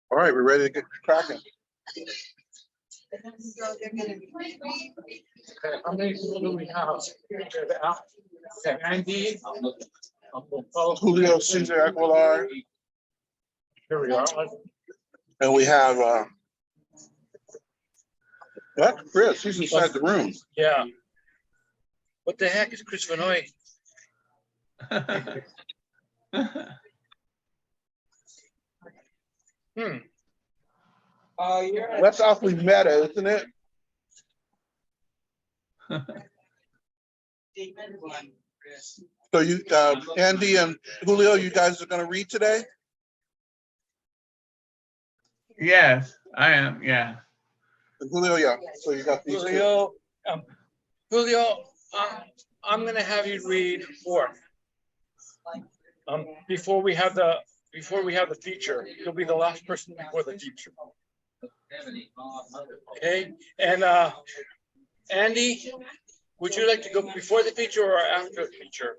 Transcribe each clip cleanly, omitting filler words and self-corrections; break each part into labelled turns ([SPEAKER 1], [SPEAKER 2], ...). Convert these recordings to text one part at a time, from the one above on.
[SPEAKER 1] All right, we're ready to get cracking.
[SPEAKER 2] Okay, how many people do we have? Okay, Andy.
[SPEAKER 1] Julio Cesar Aguilar,
[SPEAKER 2] Here we are.
[SPEAKER 1] and we have that's Chris. He's inside the room.
[SPEAKER 2] Yeah. What the heck is Chris Vanoy?
[SPEAKER 1] That's awfully meta, isn't it? So you, Andy and Julio, you guys are going to read today?
[SPEAKER 3] Yes, I am. Yeah.
[SPEAKER 1] And Julio, yeah. So you got these two.
[SPEAKER 2] Julio, Julio, I'm gonna have you read 4. Before we have the feature, you'll be the last person before the feature. Okay, and Andy, would you like to go before the feature or after the feature?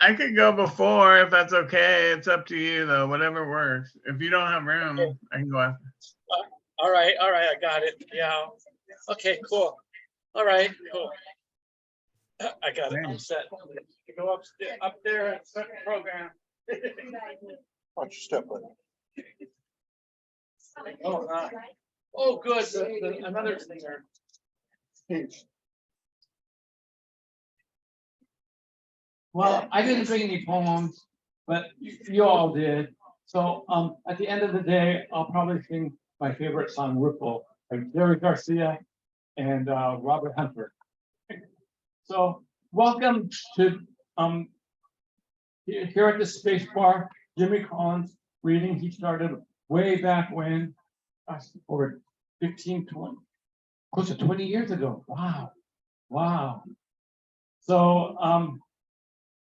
[SPEAKER 3] I could go before if that's okay. It's up to you though, whatever works. If you don't have room, okay. I can go after.
[SPEAKER 2] All right, I got it. Yeah. Okay, cool. All right, cool. I got it. I'm set. You go up there and start the program.
[SPEAKER 1] Watch your step, buddy.
[SPEAKER 2] Oh, oh, good. Another singer. Well, I didn't bring any poems, but you all did. So at the end of the day, I'll probably sing my favorite song, Ripple, by Jerry Garcia and Robert Hunter. So welcome to here at the Space Bar, Jimmy Collins reading. He started way back when, over 15, 20, close to 20 years ago. Wow. So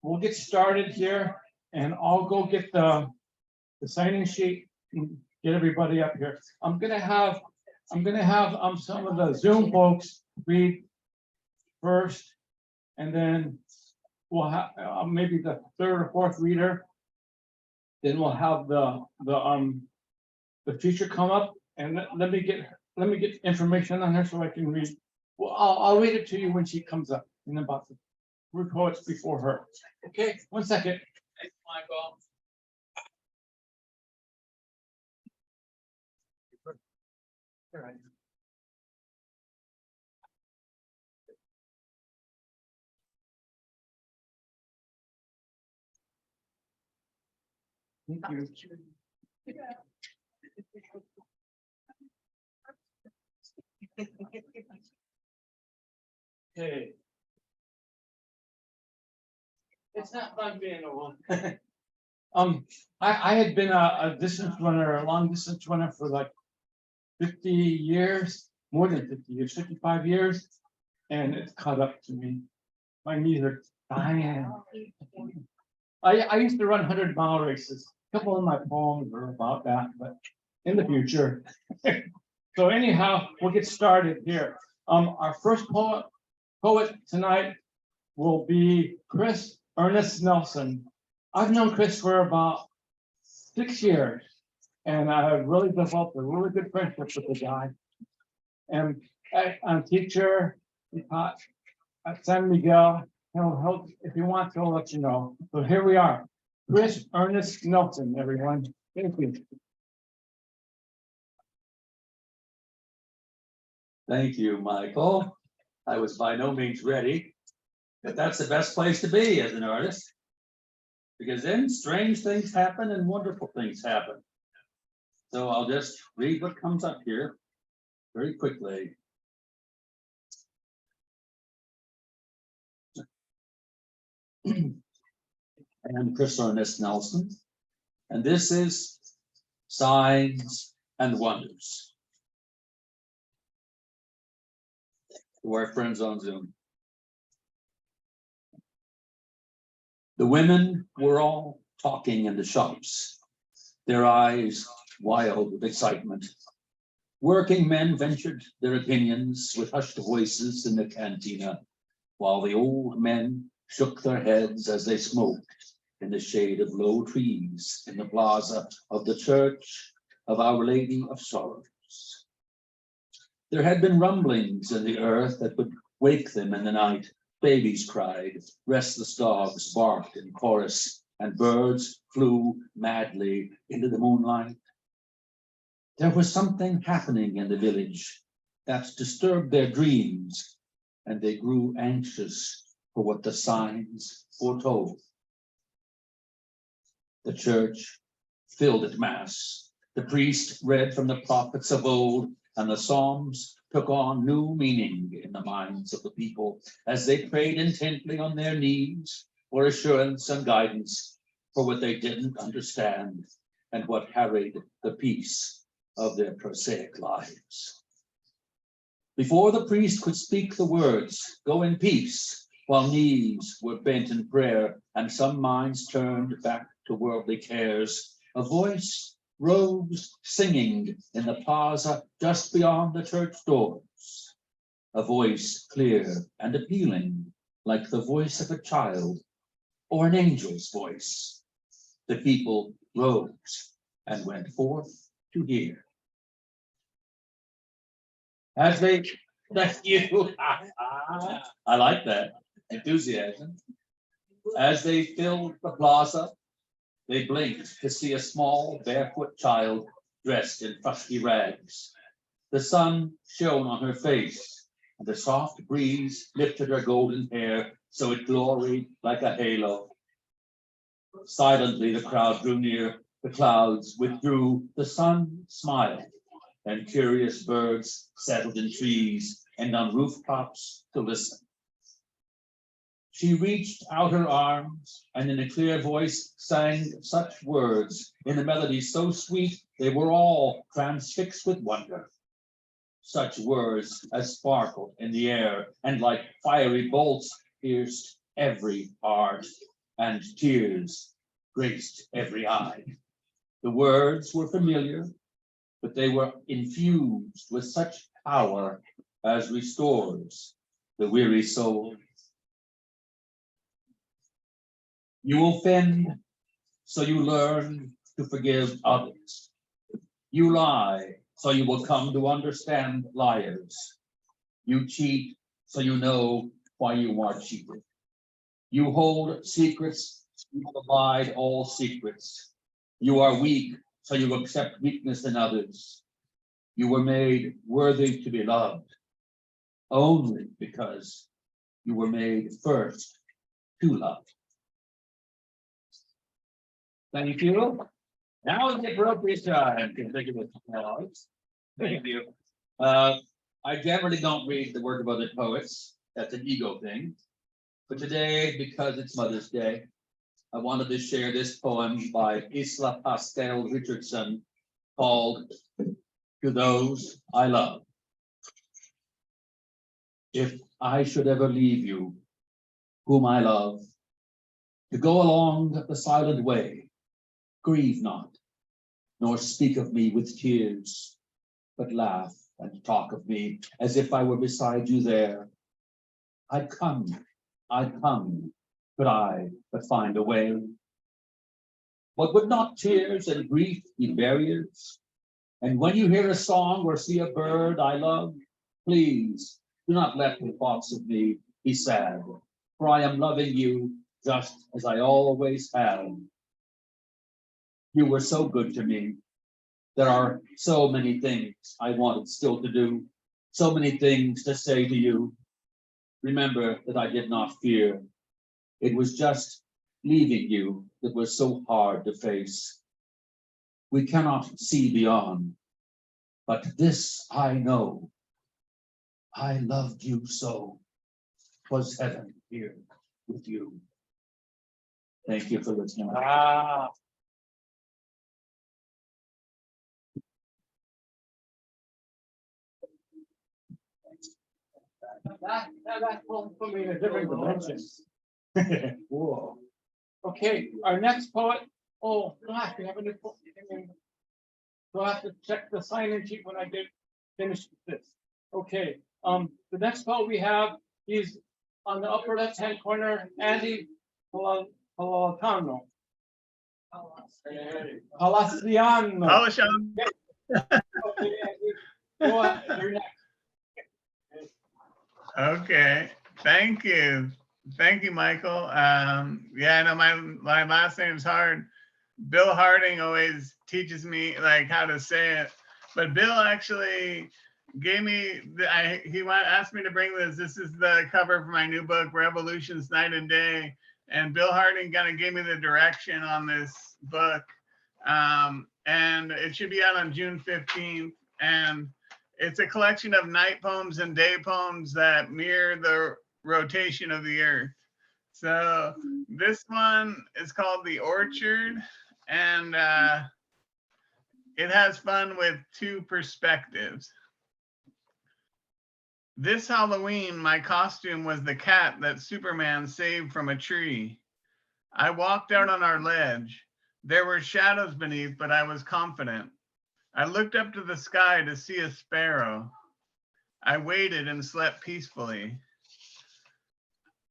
[SPEAKER 2] we'll get started here, and I'll go get the signing sheet and get everybody up here. I'm gonna have some of the Zoom folks read first, and then we'll have maybe the 3rd or 4th reader. Then we'll have the feature come up, and let me get information on her so I can read. Well, I'll read it to you when she comes up in about the poets before her. Okay, 1 second. Thanks, Michael. All right. Thank you. Okay. It's not fun being alone. I had been a distance runner, a long distance runner for like 50 years, more than 50 years, 55 years, and it's caught up to me. My knees are dying. I used to run 100-mile races. A couple of my poems are about that, but in the future. So anyhow, we'll get started here. Our first poet tonight will be Chris Ernest Nelson. I've known Chris for about 6 years, and I've really developed a really good friendship with the guy. And I'm a teacher. He taught at San Miguel. He'll, if you want, he'll let you know. So here we are. Chris Ernest Nelson, everyone. Thank you.
[SPEAKER 4] Thank you, Michael. I was by no means ready, but that's the best place to be as an artist, because then strange things happen and wonderful things happen. So I'll just read what comes up here very quickly. I am Chris Ernest Nelson, and this is Signs and Wonders. To our friends on Zoom. The women were all talking in the shops, their eyes wild with excitement. Working men ventured their opinions with hushed voices in the cantina, while the old men shook their heads as they smoked in the shade of low trees in the plaza of the Church of Our Lady of Sorrows. There had been rumblings in the earth that would wake them in the night. Babies cried, restless dogs barked in chorus, and birds flew madly into the moonlight. There was something happening in the village that disturbed their dreams, and they grew anxious for what the signs foretold. The church filled at mass. The priest read from the prophets of old, and the psalms took on new meaning in the minds of the people as they prayed intently on their knees for assurance and guidance for what they didn't understand and what harried the peace of their prosaic lives. Before the priest could speak the words, "Go in peace," while knees were bent in prayer and some minds turned back to worldly cares, a voice rose singing in the plaza just beyond the church doors. A voice clear and appealing, like the voice of a child or an angel's voice. The people rose and went forth to hear. As they, thank you. I like that enthusiasm. As they filled the plaza, they blinked to see a small barefoot child dressed in fusty rags. The sun shone on her face, and the soft breeze lifted her golden hair so it gloried like a halo. Silently the crowd drew near, the clouds withdrew, the sun smiled, and curious birds settled in trees and on rooftops to listen. She reached out her arms and in a clear voice sang such words in a melody so sweet they were all transfixed with wonder. Such words as sparkled in the air and like fiery bolts pierced every heart, and tears graced every eye. The words were familiar, but they were infused with such power as restores the weary soul. You offend, so you learn to forgive others. You lie, so you will come to understand liars. You cheat, so you know why you are cheated. You hold secrets, you will abide all secrets. You are weak, so you accept weakness in others. You were made worthy to be loved only because you were made first to love. Thank you. Now is the appropriate time to think of applause. Thank you. I generally don't read the work of other poets. That's an ego thing. But today, because it's Mother's Day, I wanted to share this poem by Isla Pastel Richardson called "To Those I Love." If I should ever leave you, whom I love, to go along the silent way, grieve not, nor speak of me with tears, but laugh and talk of me as if I were beside you there. I'd come, could I but find a way. But would not tears and grief be barriers? And when you hear a song or see a bird I love, please do not let the thoughts of me be sad, for I am loving you just as I always have. You were so good to me. There are so many things I wanted still to do, so many things to say to you. Remember that I did not fear. It was just leaving you that was so hard to face. We cannot see beyond, but this I know. I loved you so. 'Twas heaven here with you. Thank you for listening.
[SPEAKER 2] That will put me in a different dimension. Whoa. Okay, our next poet. Oh gosh, we have a new poet. We'll have to check the sign-in sheet when I get finished with this. Okay, the next poet we have, he's on the upper left-hand corner, Andy Polatano. Palaciano.
[SPEAKER 3] Polish on.
[SPEAKER 2] Okay, Andy. Go on, you're next.
[SPEAKER 3] Okay, thank you. Thank you, Michael. Yeah, I know my last name's hard. Bill Harding always teaches me like how to say it, but Bill actually gave me asked me to bring this. This is the cover for my new book, Revolutions Night and Day, and Bill Harding kind of gave me the direction on this book, and it should be out on June 15th, and it's a collection of night poems and day poems that mirror the rotation of the earth. So this one is called The Orchard, and it has fun with two perspectives. This Halloween, my costume was the cat that Superman saved from a tree. I walked out on our ledge. There were shadows beneath, but I was confident. I looked up to the sky to see a sparrow. I waited and slept peacefully.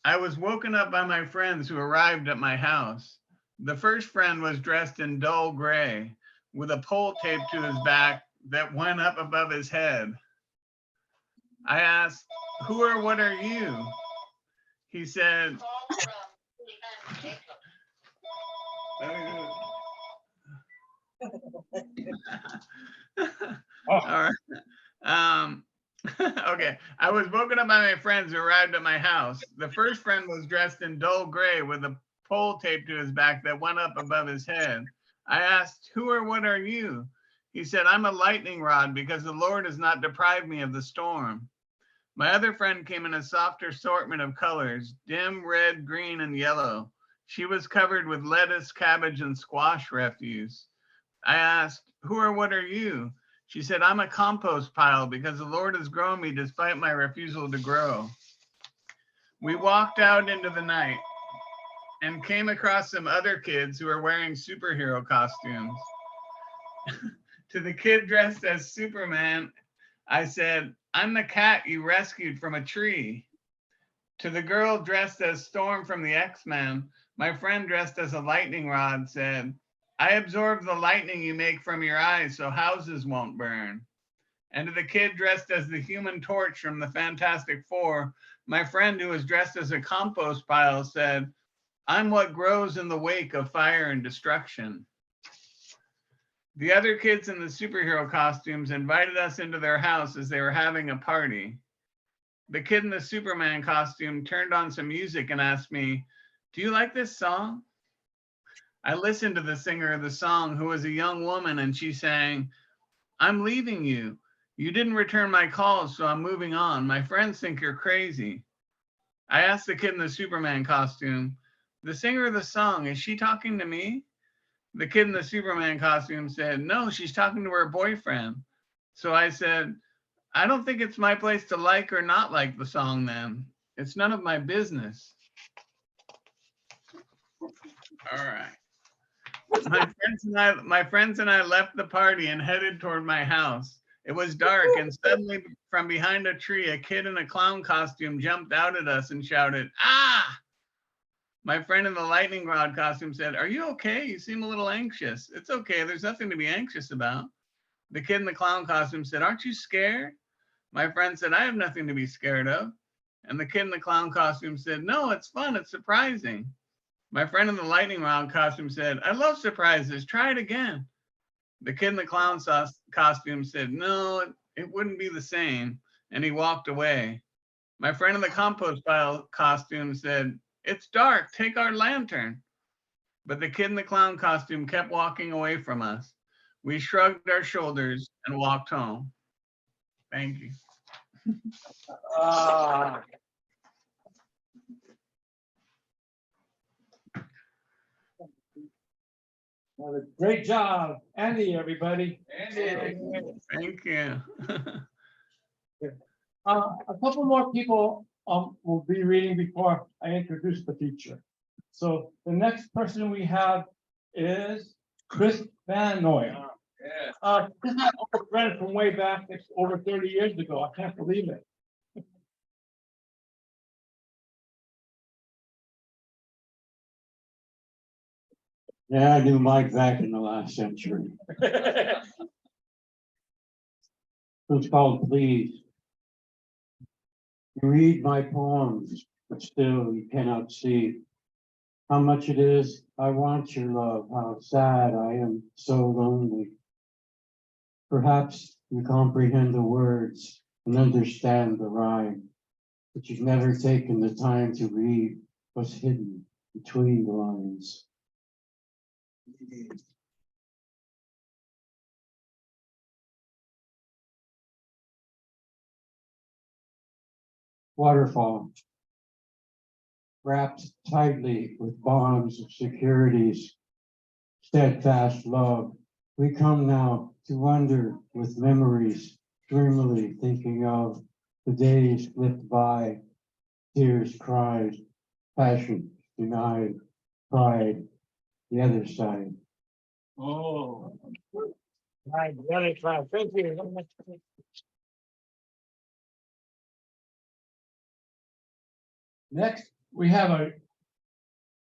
[SPEAKER 3] I was woken up by my friends who arrived at my house. The first friend was dressed in dull gray with a pole taped to his back that went up above his head. I asked, "Who or what are you?" He said, all right. Okay. I was woken up by my friends who arrived at my house. The first friend was dressed in dull gray with a pole taped to his back that went up above his head. I asked, "Who or what are you?" He said, "I'm a lightning rod because the Lord has not deprived me of the storm." My other friend came in a softer assortment of colors, dim red, green, and yellow. She was covered with lettuce, cabbage, and squash refuse. I asked, "Who or what are you?" She said, "I'm a compost pile because the Lord has grown me despite my refusal to grow." We walked out into the night and came across some other kids who were wearing superhero costumes. To the kid dressed as Superman, I said, "I'm the cat you rescued from a tree." To the girl dressed as Storm from the X-Men, my friend dressed as a lightning rod said, "I absorb the lightning you make from your eyes so houses won't burn." And to the kid dressed as the Human Torch from the Fantastic Four, my friend who was dressed as a compost pile said, "I'm what grows in the wake of fire and destruction." The other kids in the superhero costumes invited us into their house as they were having a party. The kid in the Superman costume turned on some music and asked me, "Do you like this song?" I listened to the singer of the song, who was a young woman, and she sang, "I'm leaving you. You didn't return my calls, so I'm moving on. My friends think you're crazy." I asked the kid in the Superman costume, "The singer of the song, is she talking to me?" The kid in the Superman costume said, "No, she's talking to her boyfriend." So I said, "I don't think it's my place to like or not like the song then. It's none of my business." All right. My friends and I left the party and headed toward my house. It was dark, and suddenly from behind a tree, a kid in a clown costume jumped out at us and shouted, "Ah!" My friend in the lightning rod costume said, "Are you okay? You seem a little anxious." "It's okay. There's nothing to be anxious about." The kid in the clown costume said, "Aren't you scared?" My friend said, "I have nothing to be scared of." And the kid in the clown costume said, "No, it's fun. It's surprising." My friend in the lightning rod costume said, "I love surprises. Try it again." The kid in the clown costume said, "No, it wouldn't be the same." And he walked away. My friend in the compost pile costume said, "It's dark. Take our lantern." But the kid in the clown costume kept walking away from us. We shrugged our shoulders and walked home. Thank you.
[SPEAKER 2] Ah. Great job, Andy, everybody. Andy.
[SPEAKER 3] Thank you.
[SPEAKER 2] A couple more people will be reading before I introduce the teacher. So the next person we have is Chris Van Noy. This is my old friend from way back, it's over 30 years ago. I can't believe it. Yeah, I knew Mike back in the last century. It's called Please. You read my poems, but still you cannot see how much it is I want your love, how sad I am so lonely. Perhaps you comprehend the words and understand the rhyme, but you've never taken the time to read what's hidden between the lines. Waterfall, wrapped tightly with bonds of securities, steadfast love. We come now to wonder with memories, dreamily thinking of the days slipped by, tears cried, passion denied, pride, the other side.
[SPEAKER 5] Oh. Right, the other side. Thank you.
[SPEAKER 2] Next, we have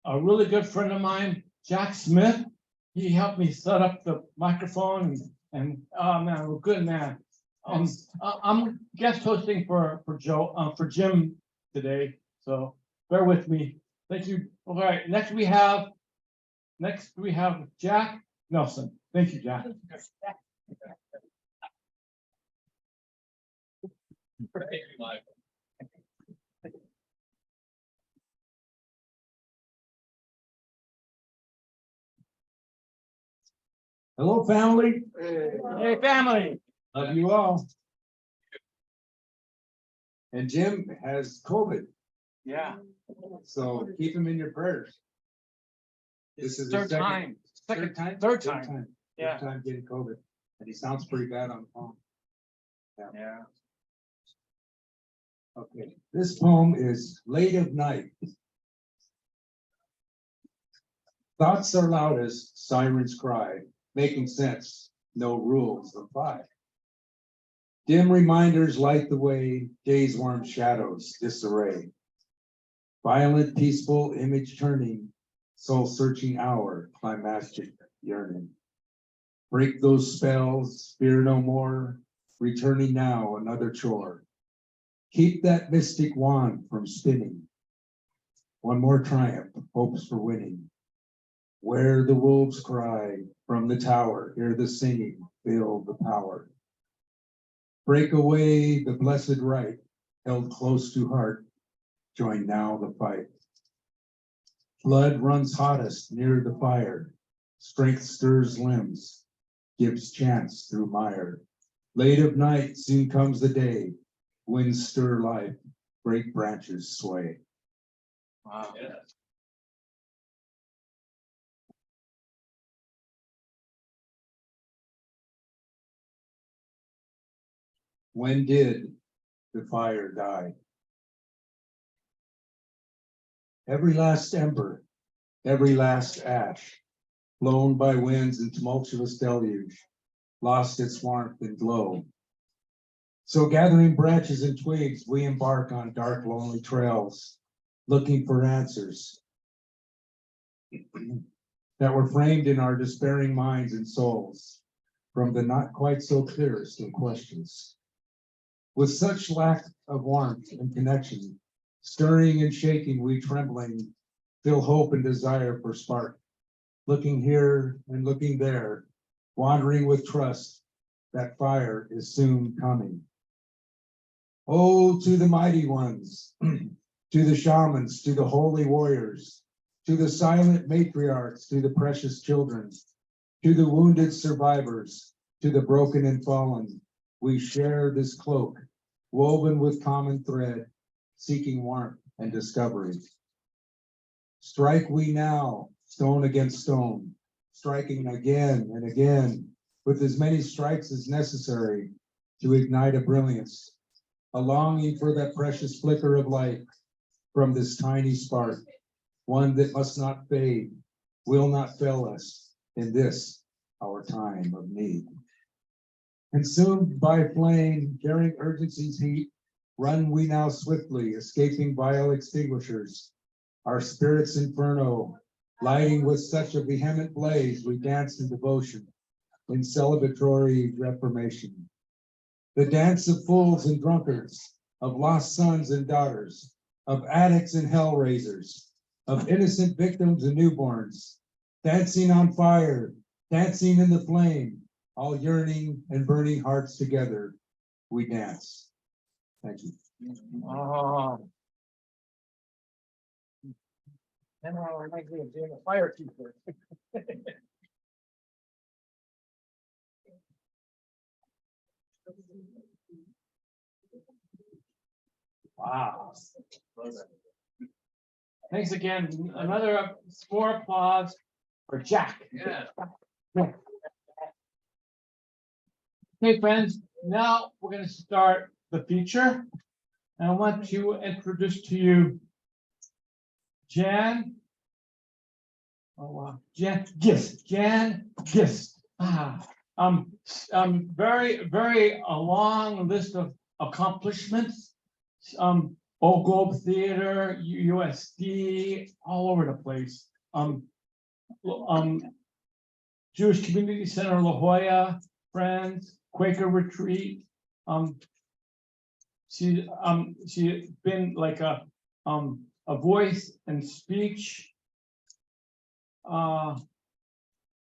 [SPEAKER 2] a really good friend of mine, Jack Smith. He helped me set up the microphone and oh man, we're good man. I'm guest hosting for Jim today, so bear with me. Thank you. All right, next we have Jack Nelson. Thank you, Jack. Hello, family.
[SPEAKER 5] Hey, family.
[SPEAKER 2] Love you all.
[SPEAKER 6] And Jim has COVID,
[SPEAKER 5] Yeah.
[SPEAKER 6] so keep him in your prayers. This is the
[SPEAKER 5] Third
[SPEAKER 6] second-
[SPEAKER 5] time.
[SPEAKER 6] Third time?
[SPEAKER 5] Third time. Yeah.
[SPEAKER 6] Third time getting COVID, and he sounds pretty bad on the phone.
[SPEAKER 5] Yeah.
[SPEAKER 6] Okay, this poem is Late of Night. Thoughts are loudest, sirens cry, making sense, no rules apply. Dim reminders light the way, day's warm shadows disarray. Violent, peaceful, image turning, soul searching hour, climactic yearning. Break those spells, fear no more, returning now another chore. Keep that mystic wand from spinning. One more triumph, hopes for winning. Where the wolves cry from the tower, hear the singing, feel the power. Break away the blessed right, held close to heart, join now the fight. Blood runs hottest near the fire, strength stirs limbs, gives chance through mire. Late of night, soon comes the day, winds stir life, break branches sway.
[SPEAKER 5] Wow.
[SPEAKER 6] When did the fire die? Every last ember, every last ash, blown by winds and tumultuous deluge, lost its warmth and glow. So gathering branches and twigs, we embark on dark, lonely trails, looking for answers that were framed in our despairing minds and souls from the not quite so clearest of questions. With such lack of warmth and connection, stirring and shaking, we trembling, feel hope and desire for spark. Looking here and looking there, wandering with trust that fire is soon coming. Oh, to the mighty ones, to the shamans, to the holy warriors, to the silent matriarchs, to the precious children, to the wounded survivors, to the broken and fallen, we share this cloak, woven with common thread, seeking warmth and discovery. Strike we now, stone against stone, striking again and again, with as many strikes as necessary to ignite a brilliance, a longing for that precious flicker of light from this tiny spark, one that must not fade, will not fail us in this, our time of need. Consumed by flame, carrying urgency's heat, run we now swiftly, escaping vile extinguishers. Our spirit's inferno, Lighting with such a vehement blaze, we danced in devotion, in celebratory reformation. The dance of fools and drunkards, of lost sons and daughters, of addicts and hell raisers, of innocent victims and newborns, dancing on fire, dancing in the flame, all yearning and burning hearts together, we dance. Thank you.
[SPEAKER 5] Oh. And I like being a fire keeper. Wow. Thanks again. Another more applause for Jack.
[SPEAKER 3] Yeah.
[SPEAKER 2] Okay, friends, now we're gonna start the feature. And I want to introduce to you Jan. Oh, wow, Jan Gist. Very a long list of accomplishments. Old Globe Theater, USD, all over the place. Jewish Community Center La Jolla, Friends, Quaker Retreat. She's been like a voice and speech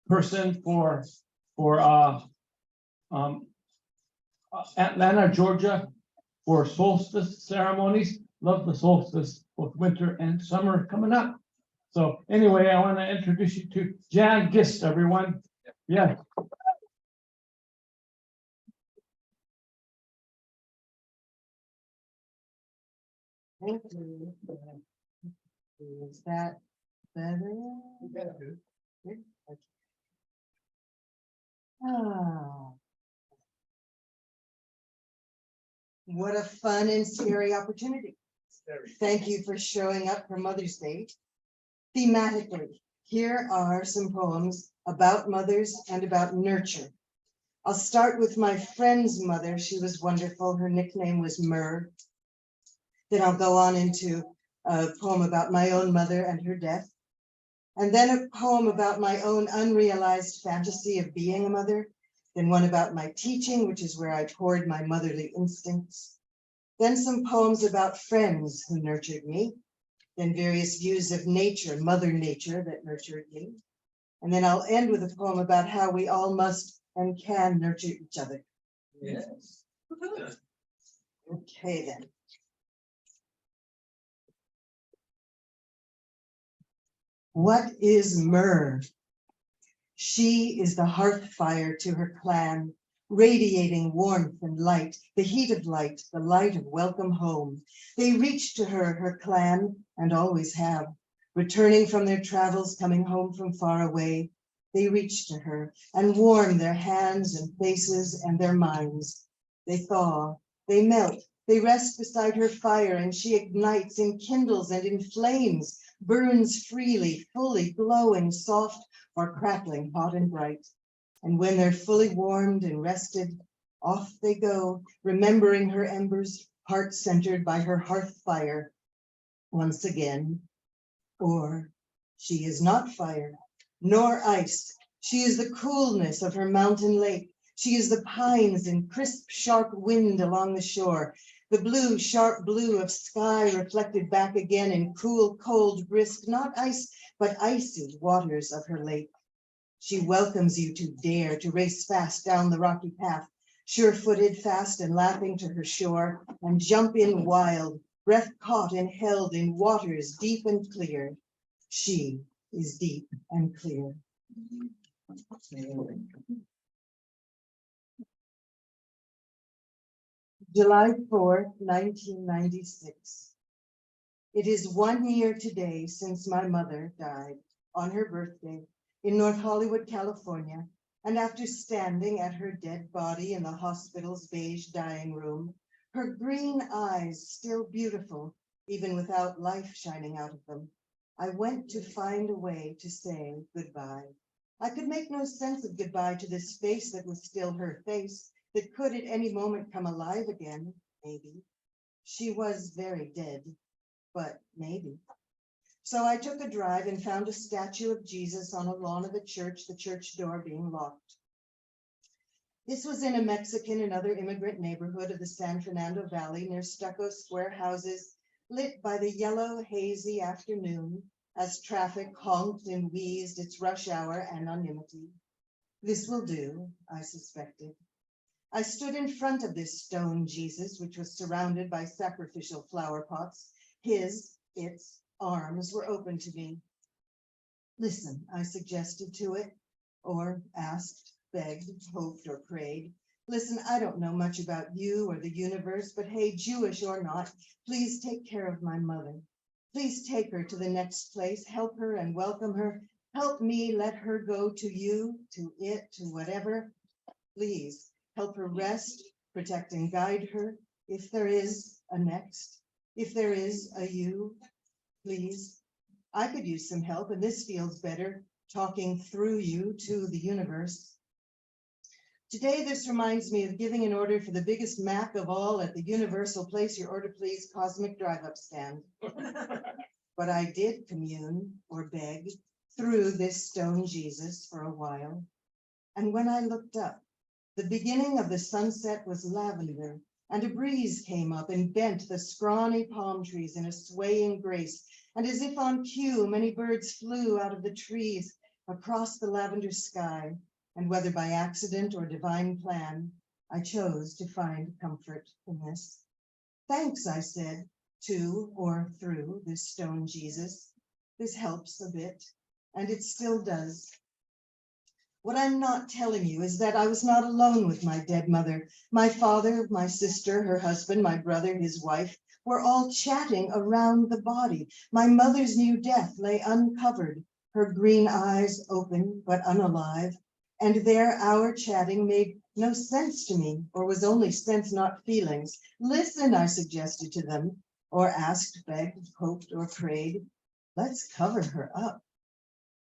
[SPEAKER 2] person for Atlanta, Georgia, for solstice ceremonies. Love the solstice, both winter and summer coming up. So anyway, I want to introduce you to Jan Gist, everyone. Yeah.
[SPEAKER 7] Thank you. Is that better? Good. Okay. Ah. What a fun and scary opportunity. Thank you for showing up for Mother's Day. Thematically, here are some poems about mothers and about nurture. I'll start with my friend's mother. She was wonderful. Her nickname was Myrrh. Then I'll go on into a poem about my own mother and her death. And then a poem about my own unrealized fantasy of being a mother. Then one about my teaching, which is where I poured my motherly instincts. Then some poems about friends who nurtured me. Then various views of nature, Mother Nature, that nurtured me. And then I'll end with a poem about how we all must and can nurture each other.
[SPEAKER 4] Yes.
[SPEAKER 7] Okay, then. What is Myrrh? She is the hearth fire to her clan, radiating warmth and light, the heat of light, the light of welcome home. They reach to her, her clan, and always have. Returning from their travels, coming home from far away, they reach to her and warm their hands and faces and their minds. They thaw, they melt, they rest beside her fire, and she ignites, enkindles, and inflames, burns freely, fully glowing, soft or crackling, hot and bright. And when they're fully warmed and rested, off they go, remembering her embers, heart-centered by her hearth fire once again. Or she is not fire, nor ice. She is the coolness of her mountain lake. She is the pines and crisp, sharp wind along the shore, the blue, sharp blue of sky reflected back again in cool, cold, brisk, not ice, but icy waters of her lake. She welcomes you to dare to race fast down the rocky path, sure-footed, fast and laughing to her shore, and jump in wild, breath caught and held in waters deep and clear. She is deep and clear. July 4th, 1996. It is 1 year today since my mother died on her birthday in North Hollywood, California, and after standing at her dead body in the hospital's beige dying room, her green eyes still beautiful, even without life shining out of them, I went to find a way to say goodbye. I could make no sense of goodbye to this face that was still her face, that could at any moment come alive again, maybe. She was very dead, but maybe. So I took a drive and found a statue of Jesus on a lawn of a church, the church door being locked. This was in a Mexican and other immigrant neighborhood of the San Fernando Valley near stucco square houses lit by the yellow, hazy afternoon as traffic honked and wheezed its rush hour anonymity. This will do, I suspected. I stood in front of this stone Jesus, which was surrounded by sacrificial flower pots. Its arms were open to me. Listen, I suggested to it, or asked, begged, hoped, or prayed. Listen, I don't know much about you or the universe, but hey, Jewish or not, please take care of my mother. Please take her to the next place, help her and welcome her. Help me let her go to you, to it, to whatever. Please help her rest, protect and guide her. If there is a next, if there is a you, please. I could use some help, and this feels better, talking through you to the universe. Today, this reminds me of giving an order for the biggest Mac of all at the Universal Place Your Order Please Cosmic Drive-Up stand. But I did commune or beg through this stone Jesus for a while. And when I looked up, the beginning of the sunset was lavender, and a breeze came up and bent the scrawny palm trees in a swaying grace. And as if on cue, many birds flew out of the trees across the lavender sky. And whether by accident or divine plan, I chose to find comfort in this. Thanks, I said, to or through this stone Jesus. This helps a bit, and it still does. What I'm not telling you is that I was not alone with my dead mother. My father, my sister, her husband, my brother, his wife, were all chatting around the body. My mother's new death lay uncovered, her green eyes open but unalive. And there our chatting made no sense to me, or was only sense, not feelings. Listen, I suggested to them, or asked, begged, hoped, or prayed. Let's cover her up.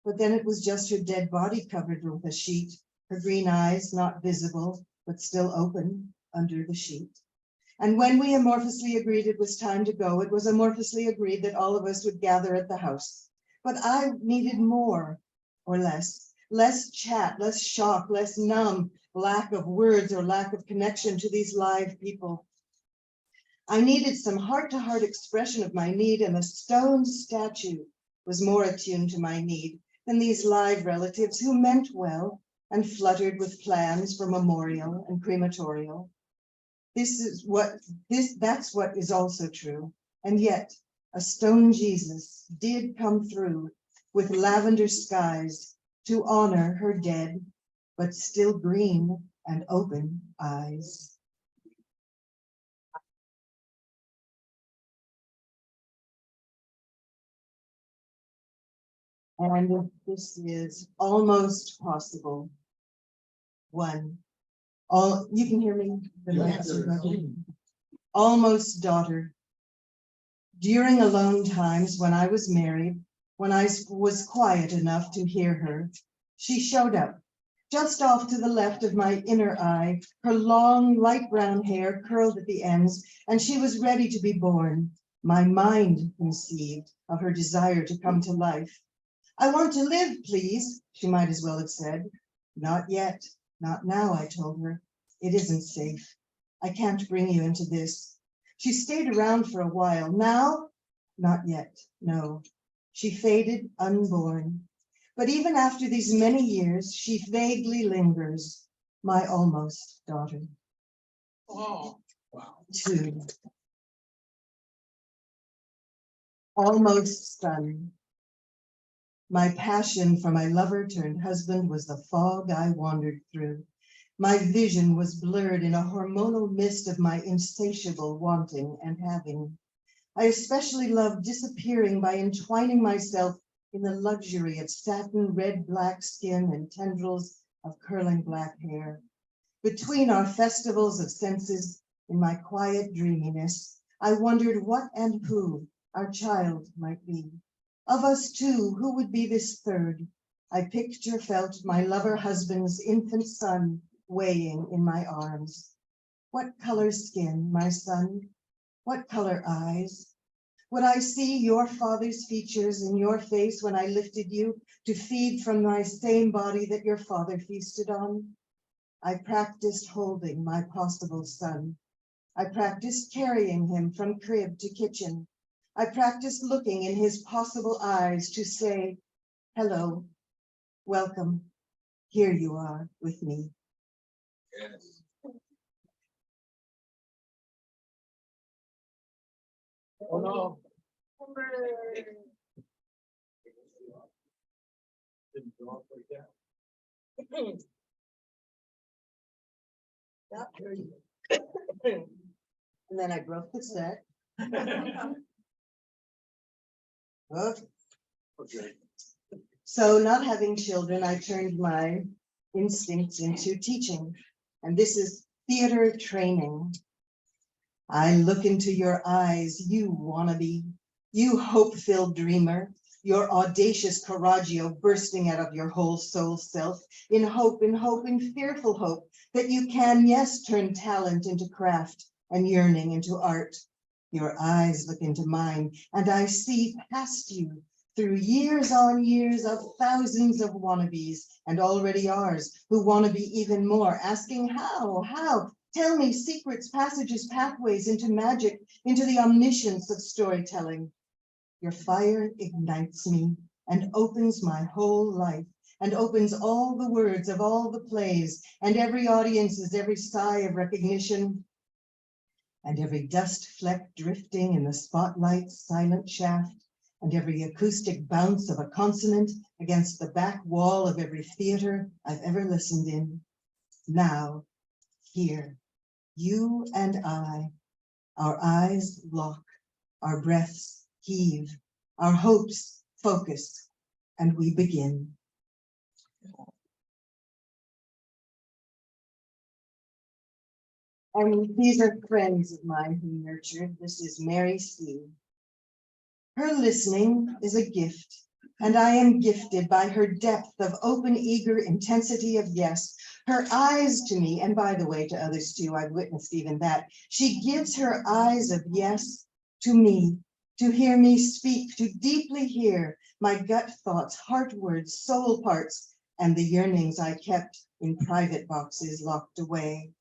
[SPEAKER 7] But then it was just her dead body covered with a sheet, her green eyes not visible, but still open under the sheet. And when we amorphously agreed it was time to go, it was amorphously agreed that all of us would gather at the house. But I needed more or less chat, less shock, less numb, lack of words or lack of connection to these live people. I needed some heart-to-heart expression of my need, and the stone statue was more attuned to my need than these live relatives who meant well and fluttered with plans for memorial and crematorial. That's what is also true. And yet a stone Jesus did come through with lavender skies to honor her dead, but still green and open eyes. And this is almost possible. One, you can hear me? Almost daughter. During alone times when I was married, when I was quiet enough to hear her, she showed up just off to the left of my inner eye, her long light brown hair curled at the ends, and she was ready to be born. My mind conceived of her desire to come to life. I want to live, please, she might as well have said. Not yet, not now, I told her. It isn't safe. I can't bring you into this. She stayed around for a while. Now, not yet, no. She faded unborn. But even after these many years, she vaguely lingers, my almost daughter.
[SPEAKER 5] Oh, wow.
[SPEAKER 7] 2. Almost son. My passion for my lover turned husband was the fog I wandered through. My vision was blurred in a hormonal mist of my insatiable wanting and having. I especially loved disappearing by entwining myself in the luxury of satin red-black skin and tendrils of curling black hair. Between our festivals of senses, in my quiet dreaminess, I wondered what and who our child might be. Of us two, who would be this third? I felt my lover husband's infant son weighing in my arms. What color skin, my son? What color eyes? Would I see your father's features in your face when I lifted you to feed from my same body that your father feasted on? I practiced holding my possible son. I practiced carrying him from crib to kitchen. I practiced looking in his possible eyes to say, hello, welcome, here you are with me.
[SPEAKER 5] Oh, no.
[SPEAKER 7] And then I broke the set. Oh. So not having children, I turned my instincts into teaching. And this is theater training. I look into your eyes, you wannabe, you hope-filled dreamer, your audacious coraggio bursting out of your whole soul self, in fearful hope that you can, yes, turn talent into craft and yearning into art. Your eyes look into mine, and I see past you through years on years of thousands of wannabes, and already ours, who wanna be even more, asking how? Tell me secrets, passages, pathways into magic, into the omniscience of storytelling. Your fire ignites me and opens my whole life, and opens all the words of all the plays, and every audience's every sigh of recognition, and every dust fleck drifting in the spotlight's silent shaft, and every acoustic bounce of a consonant against the back wall of every theater I've ever listened in. Now, here, you and I, our eyes lock, our breaths heave, our hopes focus, and we begin. And these are friends of mine who nurtured. This is Mary C. Her listening is a gift, and I am gifted by her depth of open, eager intensity of yes, her eyes to me, and by the way, to others too, I've witnessed even that. She gives her eyes of yes to me, to hear me speak, to deeply hear my gut thoughts, heart words, soul parts, and the yearnings I kept in private boxes locked away.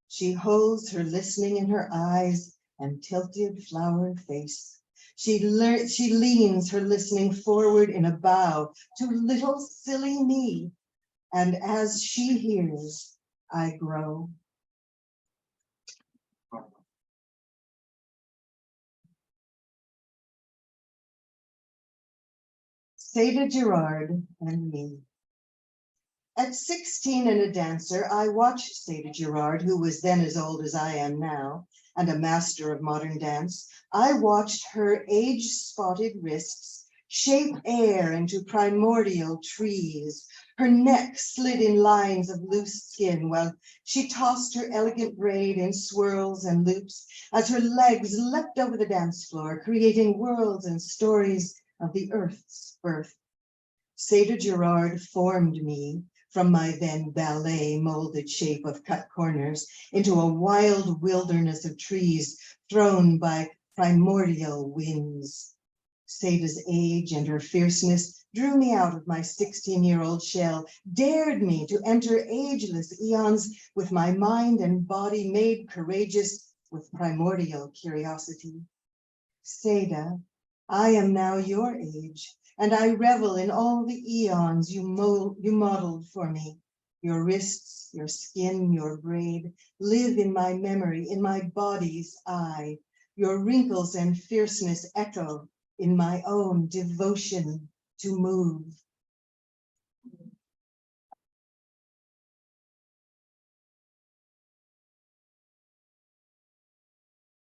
[SPEAKER 7] She holds her listening in her eyes and tilted flower face. She leans her listening forward in a bow to little silly me. And as she hears, I grow. Seda Gerard and me. At 16 and a dancer, I watched Seda Gerard, who was then as old as I am now, and a master of modern dance. I watched her age-spotted wrists shape air into primordial trees. Her neck slid in lines of loose skin while she tossed her elegant braid in swirls and loops as her legs leapt over the dance floor, creating worlds and stories of the earth's birth. Seda Gerard formed me from my then ballet molded shape of cut corners into a wild wilderness of trees thrown by primordial winds. Seda's age and her fierceness drew me out of my 16-year-old shell, dared me to enter ageless eons with my mind and body made courageous with primordial curiosity. Seda, I am now your age, and I revel in all the eons you modeled for me. Your wrists, your skin, your braid live in my memory, in my body's eye. Your wrinkles and fierceness echo in my own devotion to move.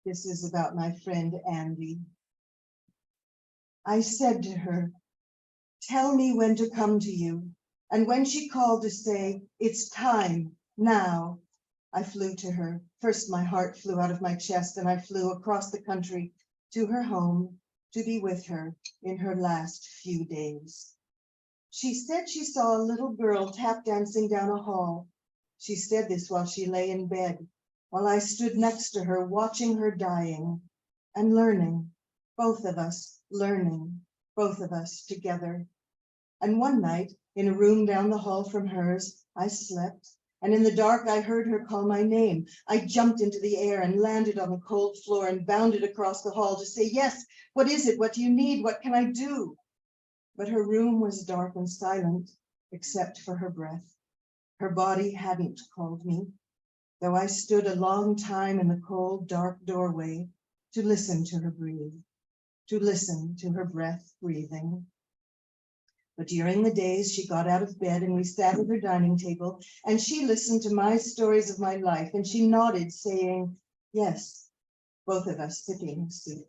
[SPEAKER 7] This is about my friend Andy. I said to her, tell me when to come to you. And when she called to say, it's time, now, I flew to her. First, my heart flew out of my chest, and I flew across the country to her home to be with her in her last few days. She said she saw a little girl tap dancing down a hall. She said this while she lay in bed, while I stood next to her, watching her dying and learning both of us learning, both of us together. And one night, in a room down the hall from hers, I slept, and in the dark I heard her call my name. I jumped into the air and landed on the cold floor and bounded across the hall to say, yes, what is it? What do you need? What can I do? But her room was dark and silent, except for her breath. Her body hadn't called me, though I stood a long time in the cold, dark doorway to listen to her breathe, to listen to her breath breathing. But during the days, she got out of bed and we sat at her dining table, and she listened to my stories of my life, and she nodded, saying, yes, both of us sipping soup.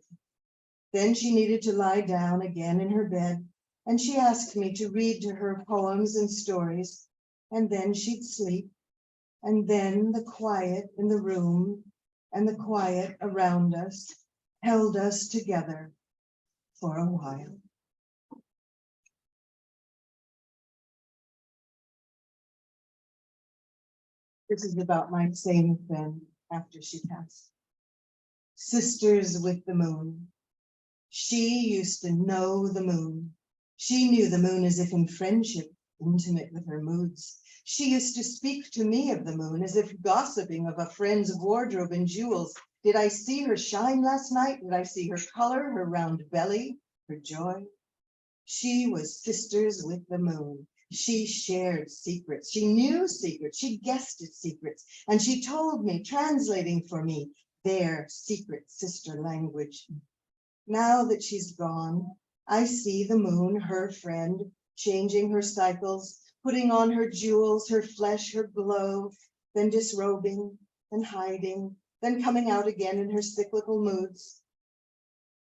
[SPEAKER 7] Then she needed to lie down again in her bed, and she asked me to read to her poems and stories, and then she'd sleep, and then the quiet in the room and the quiet around us held us together for a while. This is about my same friend after she passed. Sisters with the moon. She used to know the moon. She knew the moon as if in friendship, intimate with her moods. She used to speak to me of the moon as if gossiping of a friend's wardrobe and jewels. Did I see her shine last night? Did I see her color, her round belly, her joy? She was sisters with the moon. She shared secrets. She knew secrets. She guessed at secrets. And she told me, translating for me, their secret sister language. Now that she's gone, I see the moon, her friend, changing her cycles, putting on her jewels, her flesh, her glow, then disrobing, then hiding, then coming out again in her cyclical moods.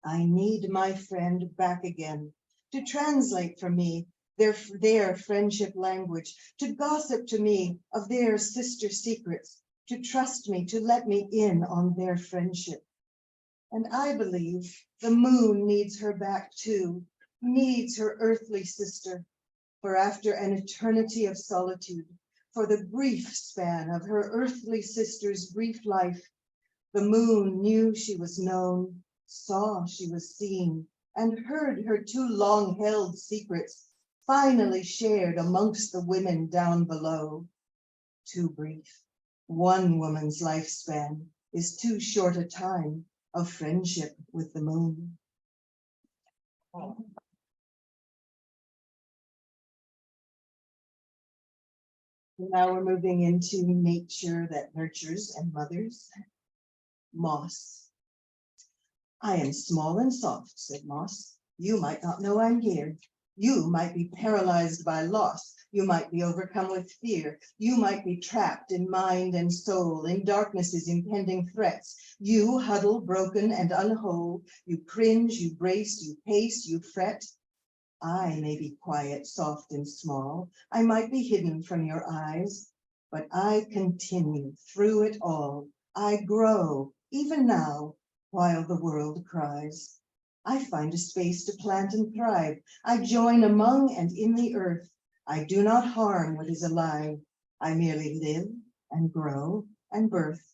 [SPEAKER 7] I need my friend back again to translate for me their friendship language, to gossip to me of their sister secrets, to trust me, to let me in on their friendship. And I believe the moon needs her back too, needs her earthly sister, for after an eternity of solitude, for the brief span of her earthly sister's brief life, the moon knew she was known, saw she was seen, and heard her too long held secrets finally shared amongst the women down below. Too brief. One woman's lifespan is too short a time of friendship with the moon. Now we're moving into nature that nurtures and mothers. Moss. I am small and soft, said Moss. You might not know I'm here. You might be paralyzed by loss. You might be overcome with fear. You might be trapped in mind and soul, in darkness's impending threats. You huddle, broken and unwhole. You cringe, you brace, you pace, you fret. I may be quiet, soft and small. I might be hidden from your eyes, but I continue through it all. I grow, even now, while the world cries. I find a space to plant and thrive. I join among and in the earth. I do not harm what is alive. I merely live and grow and birth.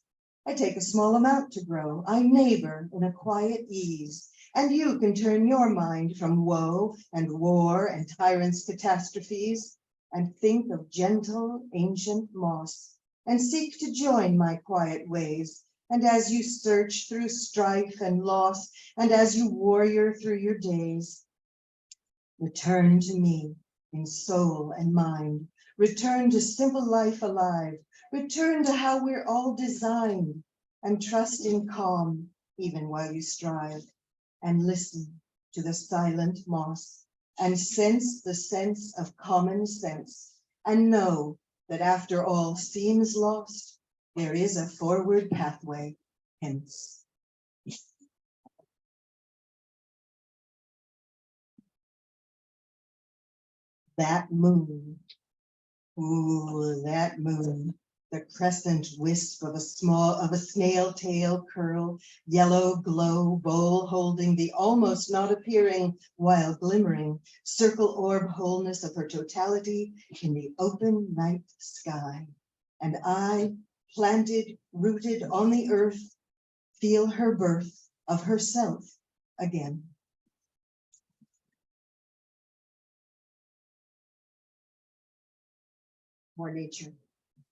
[SPEAKER 7] I take a small amount to grow. I neighbor in a quiet ease. And you can turn your mind from woe and war and tyrants' catastrophes and think of gentle ancient moss and seek to join my quiet ways. And as you search through strife and loss, and as you warrior through your days, return to me in soul and mind. Return to simple life alive. Return to how we're all designed, and trust in calm even while you strive. And listen to the silent moss, and sense the sense of common sense, and know that after all seems lost, there is a forward pathway hence. That moon, ooh, that moon, the crescent wisp of a snail tail curl, yellow glow, bowl holding the almost not appearing while glimmering circle orb wholeness of her totality in the open night sky. And I, planted, rooted on the earth, feel her birth of herself again. More nature.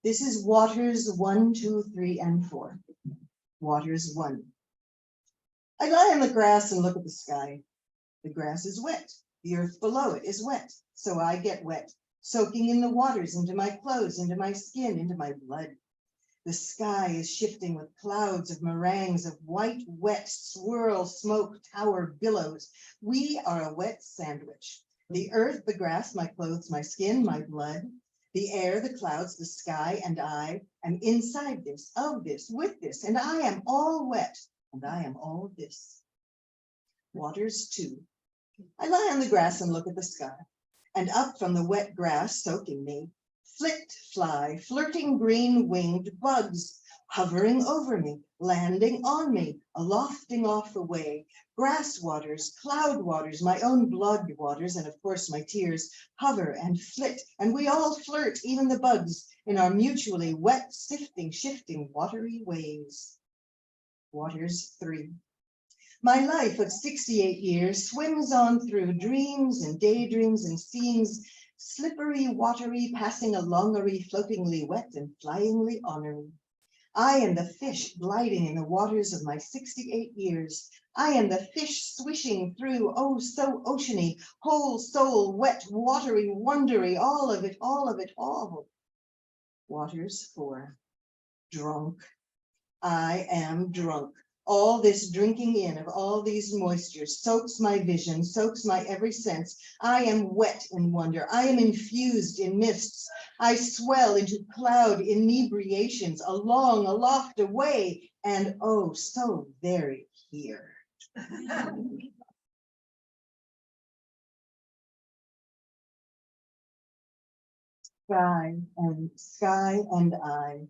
[SPEAKER 7] This is waters 1, 2, 3, and 4. Waters 1. I lie on the grass and look at the sky. The grass is wet. The earth below it is wet. So I get wet, soaking in the waters into my clothes, into my skin, into my blood. The sky is shifting with clouds of meringues of white, wet, swirl, smoke, tower, billows. We are a wet sandwich. The earth, the grass, my clothes, my skin, my blood. The air, the clouds, the sky, and I am inside this, of this, with this, and I am all wet, and I am all this. Waters 2. I lie on the grass and look at the sky, and up from the wet grass soaking me, flit fly, flirting green-winged bugs, hovering over me, landing on me, alofting off away. Grass waters, cloud waters, my own blood waters, and of course my tears, hover and flit, and we all flirt, even the bugs, in our mutually wet, sifting, shifting, watery ways. Waters 3. My life of 68 years swims on through dreams and daydreams and scenes, slippery, watery, passing alongery, floatingly wet and flyingly honory. I am the fish gliding in the waters of my 68 years. I am the fish swishing through, oh, so oceany, whole soul, wet, watery, wondery, all of it, all of it, all. Waters 4. Drunk. I am drunk. All this drinking in of all these moistures soaks my vision, soaks my every sense. I am wet in wonder. I am infused in mists. I swell into cloud inebriations, along, aloft, away, and oh, so very here. Sky and I.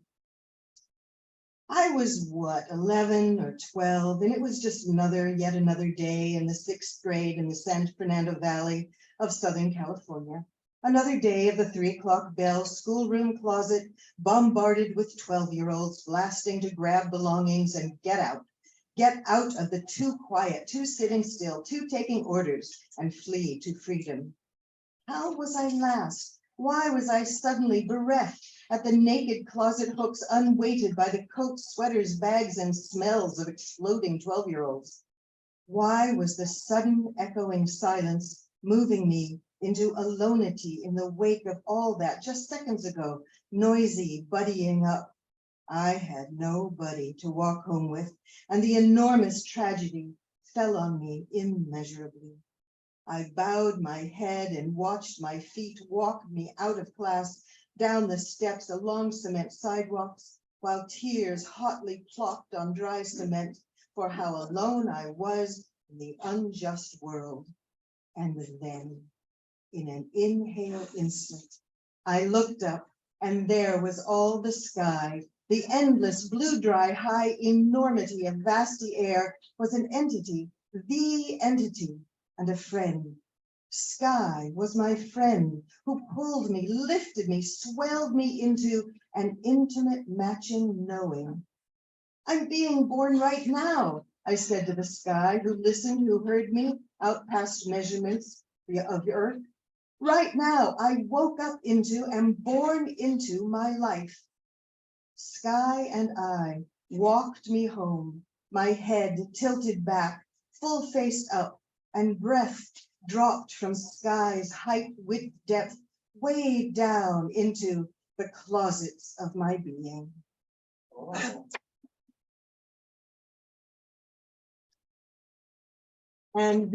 [SPEAKER 7] I was what, 11 or 12, and it was just yet another day in the 6th grade in the San Fernando Valley of Southern California. Another day of the 3 o'clock bell, schoolroom closet, bombarded with 12-year-olds blasting to grab belongings and get out. Get out of the too quiet, too sitting still, too taking orders, and flee to freedom. How was I last? Why was I suddenly bereft at the naked closet hooks, unweighted by the coats, sweaters, bags, and smells of exploding 12-year-olds? Why was the sudden echoing silence moving me into alonity in the wake of all that just seconds ago, noisy buddying up? I had nobody to walk home with, and the enormous tragedy fell on me immeasurably. I bowed my head and watched my feet walk me out of class, down the steps, along cement sidewalks, while tears hotly plopped on dry cement for how alone I was in the unjust world. And then, in an inhale instant, I looked up, and there was all the sky. The endless blue dry high enormity of vasty air was an entity, the entity, and a friend. Sky was my friend who pulled me, lifted me, swelled me into an intimate matching knowing. I'm being born right now, I said to the sky, who listened, who heard me out past measurements of the earth. Right now, I woke up into, am born into my life. Sky and I walked me home, my head tilted back, full face up, and breath dropped from sky's height, width, depth, way down into the closets of my being. Oh. And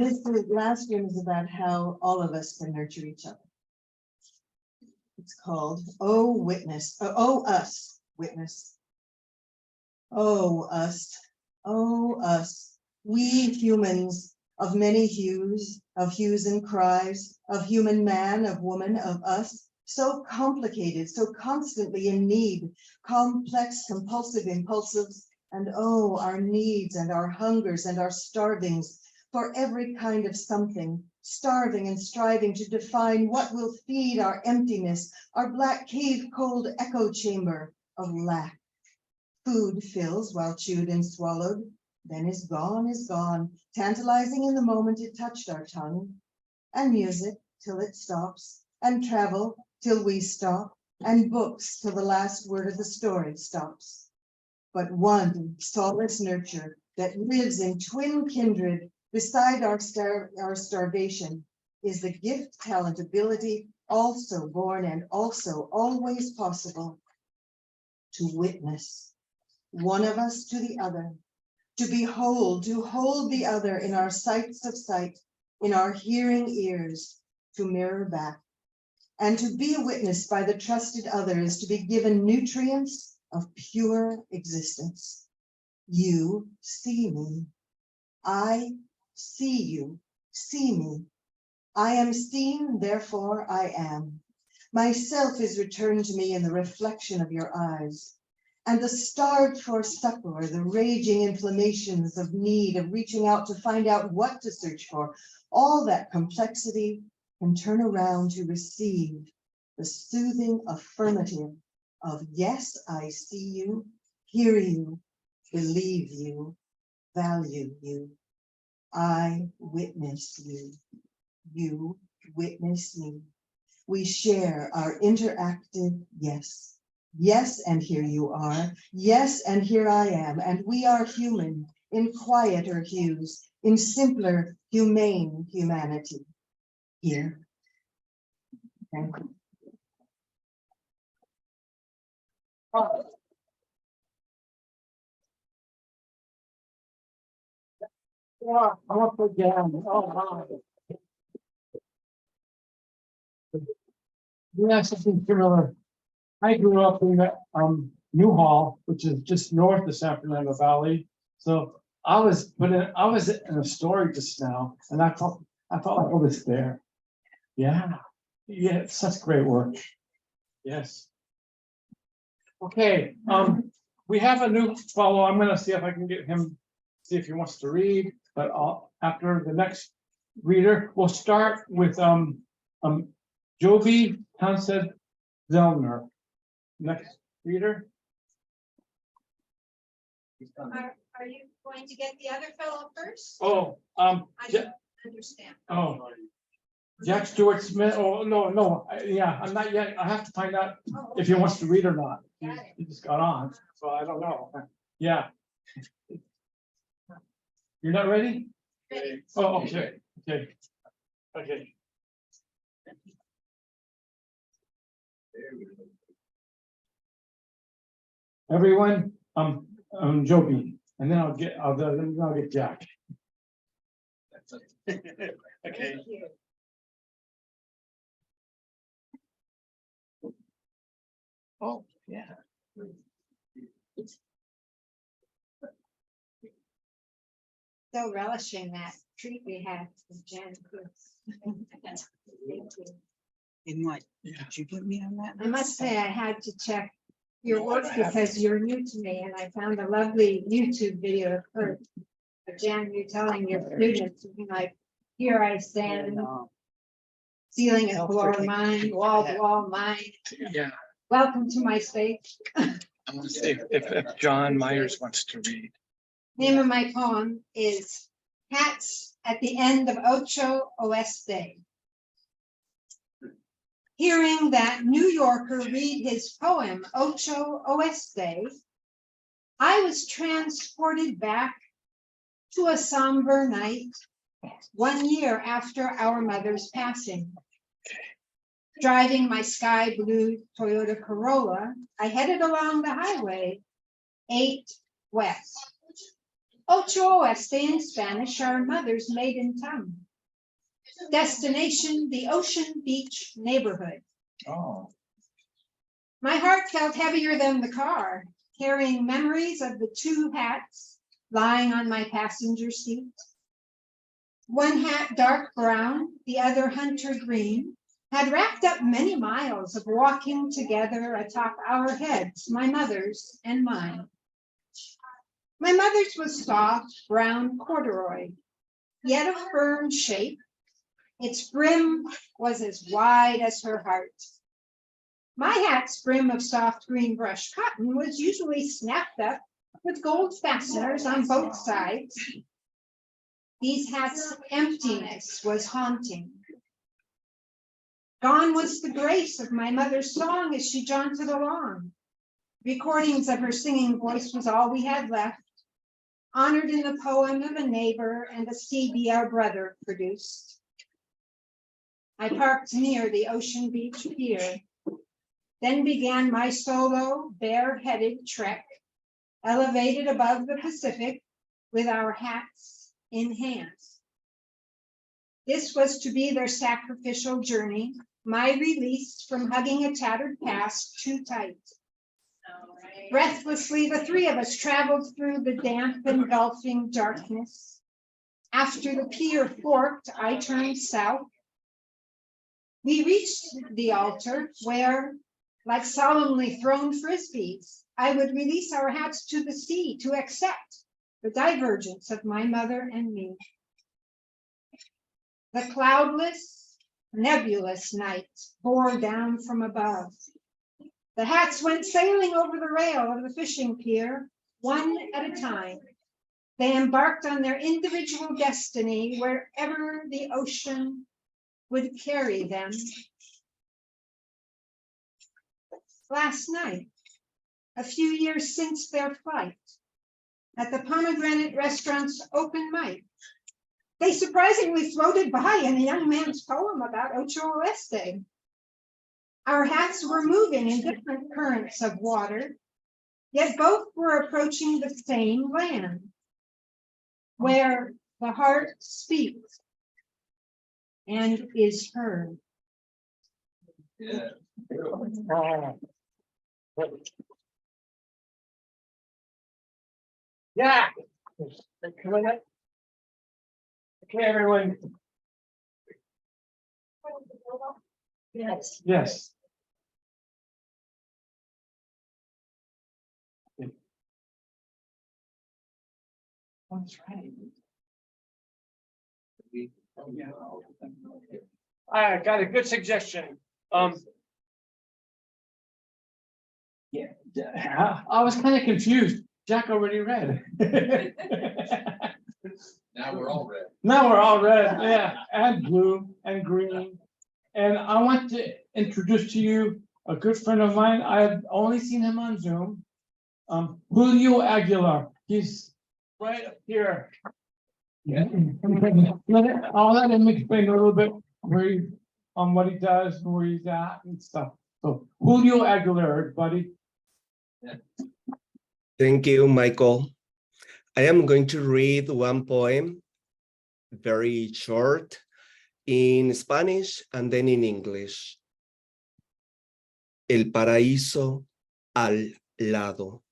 [SPEAKER 7] last one is about how all of us can nurture each other. It's called Oh Witness, Oh Us, Witness. Oh us, we humans of many hues, of hues and cries, of human man, of woman, of us, so complicated, so constantly in need, complex, compulsive, impulsives, and oh, our needs and our hungers and our starvings for every kind of something, starving and striving to define what will feed our emptiness, our black cave cold echo chamber of lack. Food fills while chewed and swallowed. then is gone, tantalizing in the moment it touched our tongue, and music till it stops, and travel till we stop, and books till the last word of the story stops. But one solace nurture that lives in twin kindred beside our starvation is the gift, talent, ability, also born and also always possible, to witness, one of us to the other, to behold, to hold the other in our sights of sight, in our hearing ears, to mirror back, and to be a witness by the trusted other is to be given nutrients of pure existence. You see me. I see you. See me. I am seen, therefore I am. Myself is returned to me in the reflection of your eyes. And the starved for succor, the raging inflammations of need, of reaching out to find out what to search for, all that complexity can turn around to receive the soothing affirmative of yes, I see you, hear you, believe you, value you. I witness you. You witness me. We share our interactive yes. Yes, and here you are. Yes, and here I am. And we are human in quieter hues, in simpler, humane humanity. Here. Thank you.
[SPEAKER 5] Yeah, I'm up again. Oh, my. Yeah, something similar. I grew up in the Newhall, which is just north of San Fernando Valley. So I was in a story just now, and I felt like I was there. Yeah, yeah, it's such great work. Yes. Okay, we have a new fellow. I'm gonna see if I can get him, see if he wants to read, but after the next reader, we'll start with Joby Townsend Zellner. Next reader.
[SPEAKER 8] Are you going to get the other fellow first?
[SPEAKER 5] Oh,
[SPEAKER 8] I don't understand.
[SPEAKER 5] oh, Jack Stewart Smith. Oh, no, yeah, I'm not yet. I have to find out
[SPEAKER 8] Oh,
[SPEAKER 5] if he wants to read or not.
[SPEAKER 8] Got it.
[SPEAKER 5] He just got on, so I don't know. Yeah. You're not ready?
[SPEAKER 8] Ready.
[SPEAKER 5] Oh, okay. Everyone, Joby, and then I'll get Jack. Okay.
[SPEAKER 8] Thank you.
[SPEAKER 5] Oh, yeah.
[SPEAKER 8] So relishing that treat we had with Jan Cruz. Thank you.
[SPEAKER 9] In what? Did you put me on that?
[SPEAKER 8] I must say I had to check your work because you're new to me, and I found a lovely YouTube video of her. Of Jan, you telling your students, something like, here I stand, ceiling is floor mine, wall to wall mine.
[SPEAKER 10] Yeah,
[SPEAKER 8] Welcome to my space.
[SPEAKER 10] I'm gonna see if John Myers wants to read.
[SPEAKER 8] Name of my poem is Cats at the End of Ocho Oeste. Hearing that New Yorker read his poem Ocho Oeste, I was transported back to a somber night 1 year after our mother's passing. Driving my sky blue Toyota Corolla, I headed along the highway 8 west. Ocho Oeste in Spanish, our mother's maiden tongue. Destination, the Ocean Beach neighborhood.
[SPEAKER 10] Oh.
[SPEAKER 8] My heart felt heavier than the car, carrying memories of the 2 hats lying on my passenger seat. One hat dark brown, the other hunter green, had racked up many miles of walking together atop our heads, my mother's and mine. My mother's was soft, brown corduroy, yet of firm shape. Its brim was as wide as her heart. My hat's brim of soft green brush cotton was usually snapped up with gold fasteners on both sides. These hats' emptiness was haunting. Gone was the grace of my mother's song as she jaunted along. Recordings of her singing voice was all we had left, honored in the poem of a neighbor and a CD our brother produced. I parked near the Ocean Beach Pier, then began my solo, bareheaded trek, elevated above the Pacific with our hats in hand. This was to be their sacrificial journey, my release from hugging a tattered past too tight. Breathlessly, the three of us traveled through the damp, engulfing darkness. After the pier forked, I turned south. We reached the altar where, like solemnly thrown frisbees, I would release our hats to the sea to accept the divergence of my mother and me. The cloudless, nebulous night bore down from above. The hats went sailing over the rail of the fishing pier, one at a time. They embarked on their individual destiny wherever the ocean would carry them. Last night, a few years since their flight, at the Pomegranate Restaurant's open mic, they surprisingly floated by in a young man's poem about Ocho Oeste. Our hats were moving in different currents of water, yet both were approaching the same land, where the heart speaks and is heard.
[SPEAKER 4] Yeah.
[SPEAKER 5] Yeah. Okay, everyone.
[SPEAKER 8] Yes.
[SPEAKER 5] Yes. That's right. I got a good suggestion. Yeah, I was kind of confused. Jack already read.
[SPEAKER 4] Now we're all red.
[SPEAKER 5] Now we're all red, yeah, and blue and green. And I want to introduce to you a good friend of mine. I've only seen him on Zoom. Julio Aguilar. He's right up here. Yeah. I'll let him explain a little bit where he, what he does, where he's at and stuff. So Julio Aguilar, everybody.
[SPEAKER 11] Thank you, Michael. I am going to read one poem, very short, in Spanish and then in English. El paraíso al lado.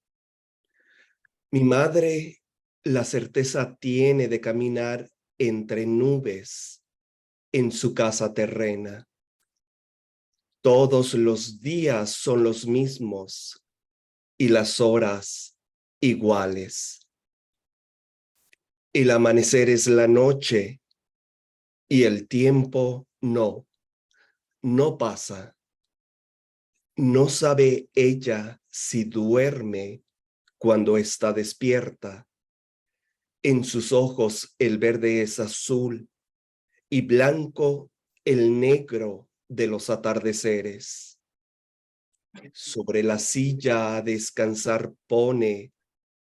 [SPEAKER 11] Mi madre la certeza tiene de caminar entre nubes en su casa terrena. Todos los días son los mismos y las horas iguales. El amanecer es la noche y el tiempo no pasa. No sabe ella si duerme cuando está despierta. En sus ojos el verde es azul y blanco el negro de los atardeceres. Sobre la silla a descansar pone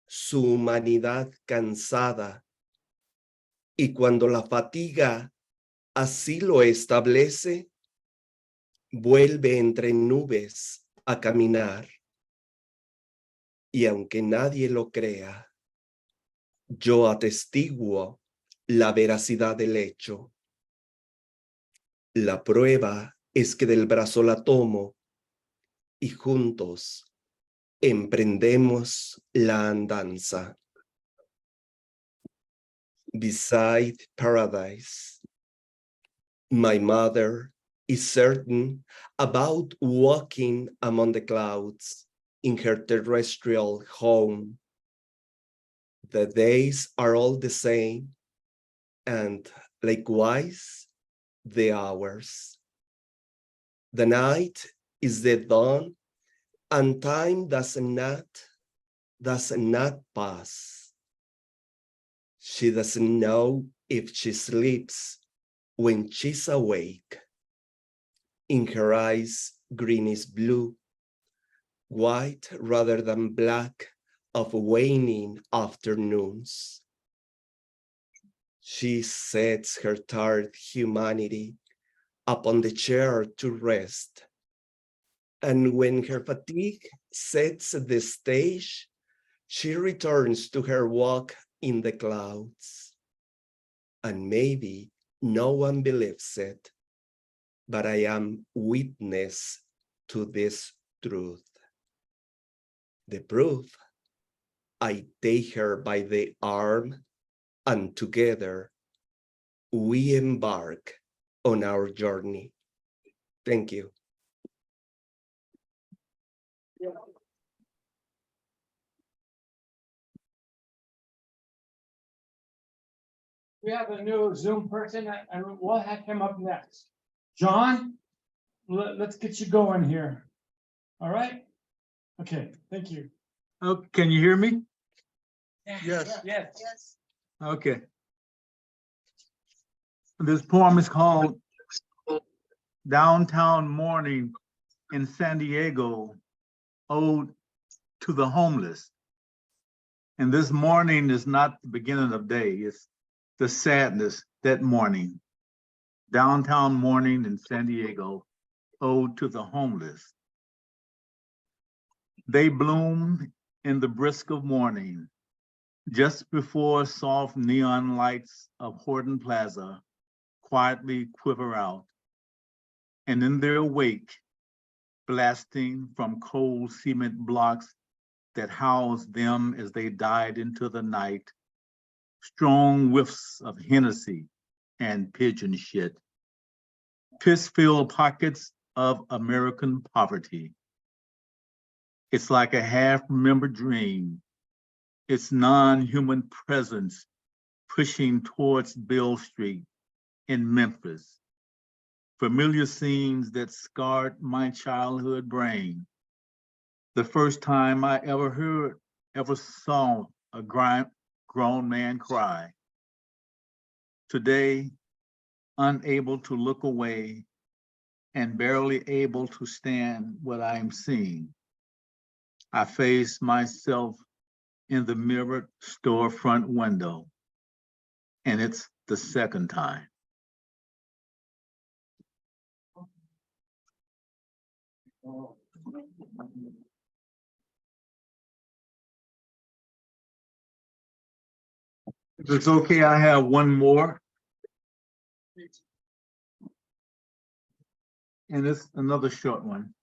[SPEAKER 11] su humanidad cansada, y cuando la fatiga así lo establece, vuelve entre nubes a caminar. Y aunque nadie lo crea, yo atestiguo la veracidad del hecho. La prueba es que del brazo la tomo y juntos emprendemos la andanza. Beside paradise, my mother is certain about walking among the clouds in her terrestrial home. The days are all the same, and likewise the hours. The night is the dawn, and time does not does not pass. She doesn't know if she sleeps when she's awake. In her eyes, green is blue, white rather than black of waning afternoons. She sets her tired humanity upon the chair to rest. And when her fatigue sets the stage, she returns to her walk in the clouds. And maybe no one believes it, but I am witness to this truth. The proof, I take her by the arm, and together we embark on our journey. Thank you.
[SPEAKER 5] We have a new Zoom person, and we'll have him up next. John, let's get you going here. All right? Okay, thank you.
[SPEAKER 12] Oh, can you hear me?
[SPEAKER 1] Yes.
[SPEAKER 5] Yes.
[SPEAKER 12] Okay. This poem is called Downtown Morning in San Diego, Ode to the Homeless. And this morning is not the beginning of day, it's the sadness that morning. Downtown morning in San Diego, Ode to the Homeless. They bloom in the brisk of morning, just before soft neon lights of Horton Plaza quietly quiver out. And in their wake, blasting from cold cement blocks that housed them as they died into the night, strong whiffs of Hennessy and pigeon shit, piss-filled pockets of American poverty. It's like a half-remembered dream, its non-human presence pushing towards Beale Street in Memphis. Familiar scenes that scarred my childhood brain. The first time I ever saw a grown man cry. Today, unable to look away and barely able to stand what I'm seeing. I face myself in the mirrored storefront window, and it's the second time. If it's okay, I have one more. And it's another short one.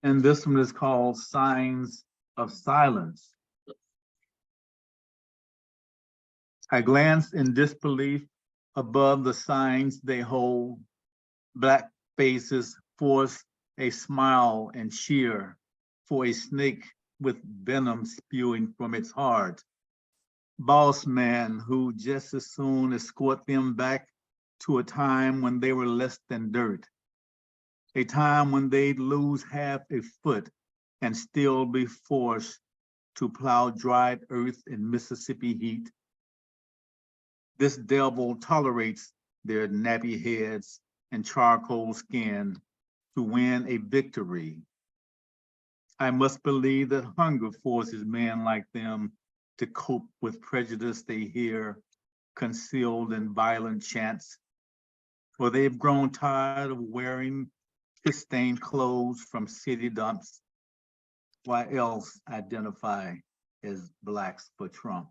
[SPEAKER 12] And this one is called Signs of Silence. I glance in disbelief above the signs they hold. Black faces force a smile and cheer for a snake with venom spewing from its heart. Boss man who just as soon escort them back to a time when they were less than dirt. A time when they'd lose half a foot and still be forced to plow dried earth in Mississippi heat. This devil tolerates their nappy heads and charcoal skin to win a victory. I must believe that hunger forces men like them to cope with prejudice they hear concealed in violent chants, for they've grown tired of wearing piss-stained clothes from city dumps, while else identify as blacks for Trump.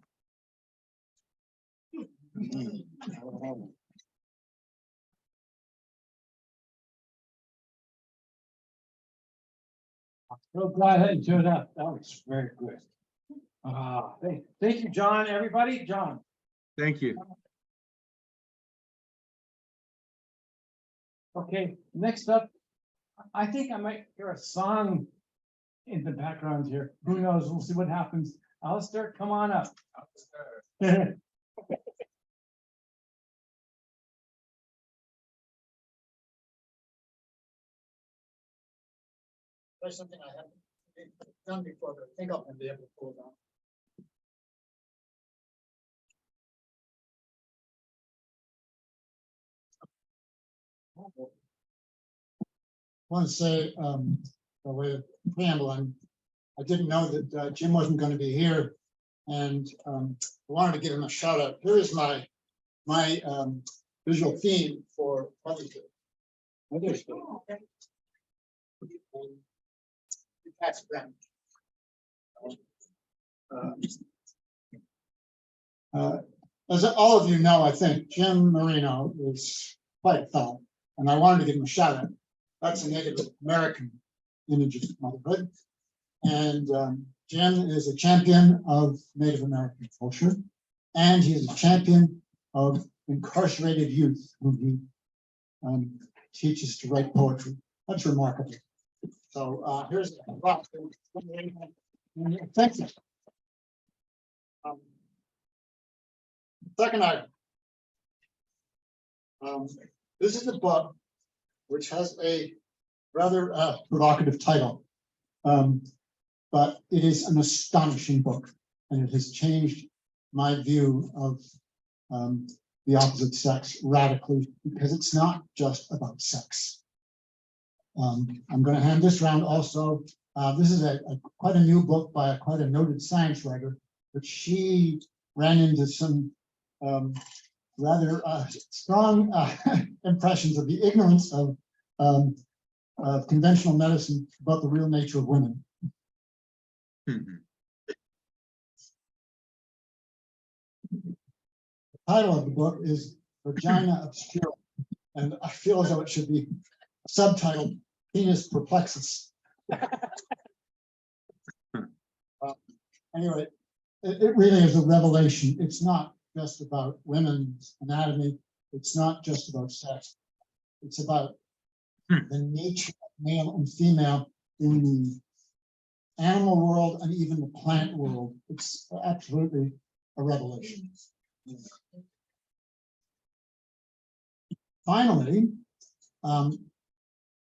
[SPEAKER 5] So glad that you showed up. That was very good. Thank you, John. Everybody, John.
[SPEAKER 12] Thank you.
[SPEAKER 5] Okay, next up, I think I might hear a song in the background here. Who knows? We'll see what happens. Alistair, come on up. There's something I haven't done before, but I think I'll be able to pull it off. Want to say, by way of preamble, I didn't know that Jim wasn't going to be here, and I wanted to give him a shout out. Here is my visual theme for Mother's Day. Mother's Day. That's them. As all of you know, I think Jim Marino is quite a fellow, and I wanted to give him a shout out. That's a Native American image of motherhood. And Jim is a champion of Native American culture, and he's a champion of incarcerated youth who he teaches to write poetry. That's remarkable. So here's thank you. Second item. This is a book which has a rather provocative title, but it is an astonishing book, and it has changed my view of the opposite sex radically, because it's not just about sex. I'm going to hand this around also. This is quite a new book by quite a noted science writer, but she ran into some rather strong impressions of the ignorance of conventional medicine about the real nature of women. The title of the book is Vagina Obscura, and I feel as though it should be subtitled Penis Perplexus. Anyway, it really is a revelation. It's not just about women's anatomy. It's not just about sex. It's about the nature of male and female in the animal world and even the plant world. It's absolutely a revelation. Finally,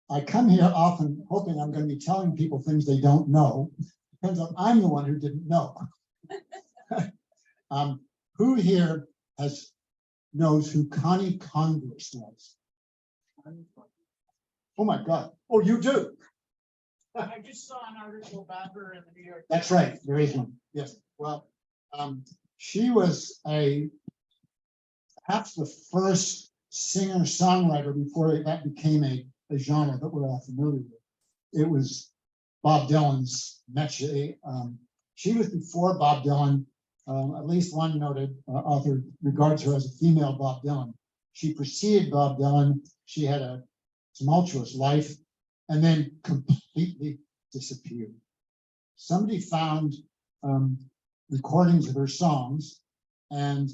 [SPEAKER 5] I come here often hoping I'm going to be telling people things they don't know. Turns out I'm the one who didn't know. Who here knows who Connie Converse was? Oh my God! Oh, you do.
[SPEAKER 10] I just saw an article about her in the New York.
[SPEAKER 5] That's right. There is one. Yes. Well, she was perhaps the first singer-songwriter before that became a genre that we're all familiar with. It was Bob Dylan's métier. She was before Bob Dylan. At least one noted author regards her as a female Bob Dylan. She preceded Bob Dylan. She had a tumultuous life and then completely disappeared. Somebody found recordings of her songs and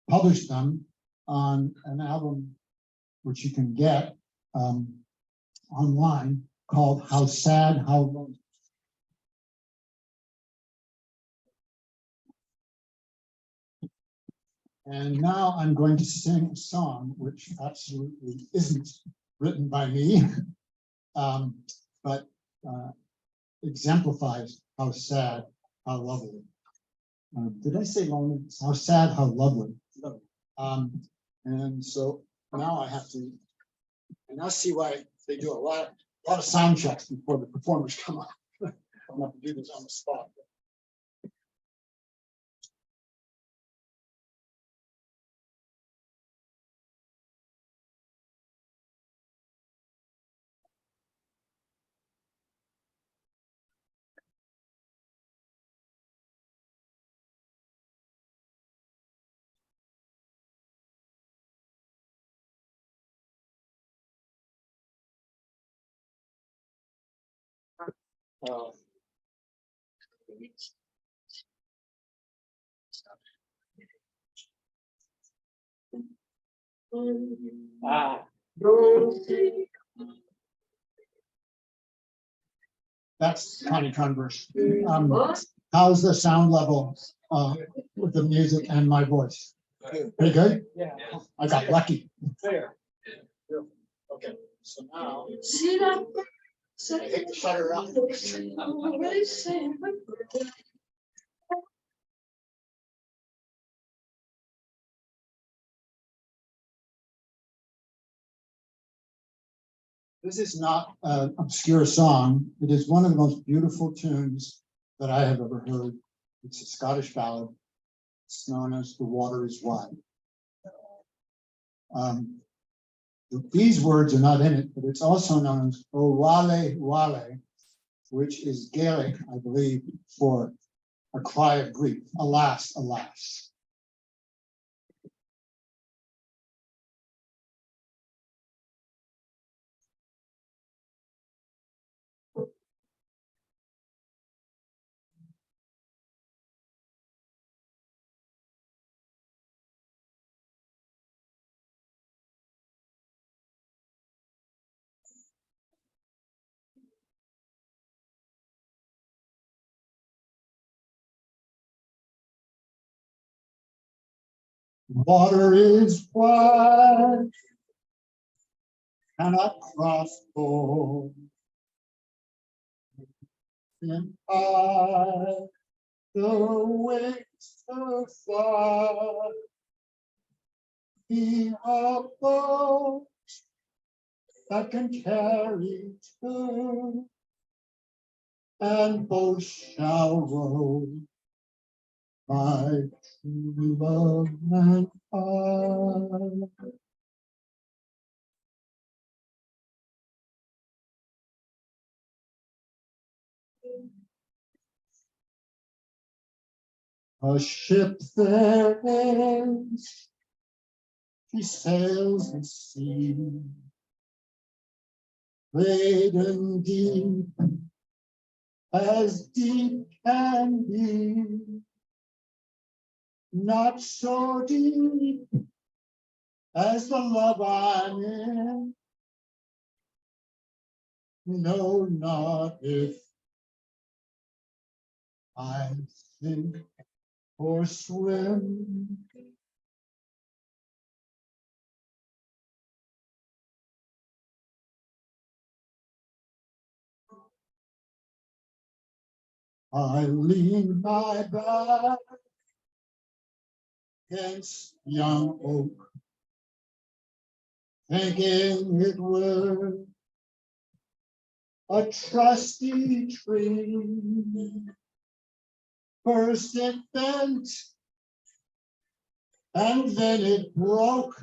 [SPEAKER 5] published them on an album which you can get online called How Sad, How Lonely. And now I'm going to sing a song which absolutely isn't written by me, but exemplifies how sad, how lovely. Did I say lonely? How sad, how lovely. And so now I have to, and I see why they do a lot of sound checks before the performers come up. I'm going to have to do this on the spot. That's Connie Converse. How's the sound level with the music and my voice? Pretty good?
[SPEAKER 10] Yeah.
[SPEAKER 5] I got lucky.
[SPEAKER 10] Fair.
[SPEAKER 5] Okay, so now. I hate to shut her off. This is not an obscure song. It is one of the most beautiful tunes that I have ever heard. It's a Scottish ballad. It's known as The Water is Wide. These words are not in it, but it's also known as O Wale Wale, which is Gaelic, I believe, for a cry of grief. Alas, alas. Water is wide, cannot cross board. And I, the waves so far, be a boat that can carry two, and both shall row. My true love and I. A ship there is, she sails the sea, laden deep as deep can be, not so deep as the love I'm in. No, not if I sink or swim. I lean my back against young oak, thinking it were a trusty tree. First it bent, and then it broke.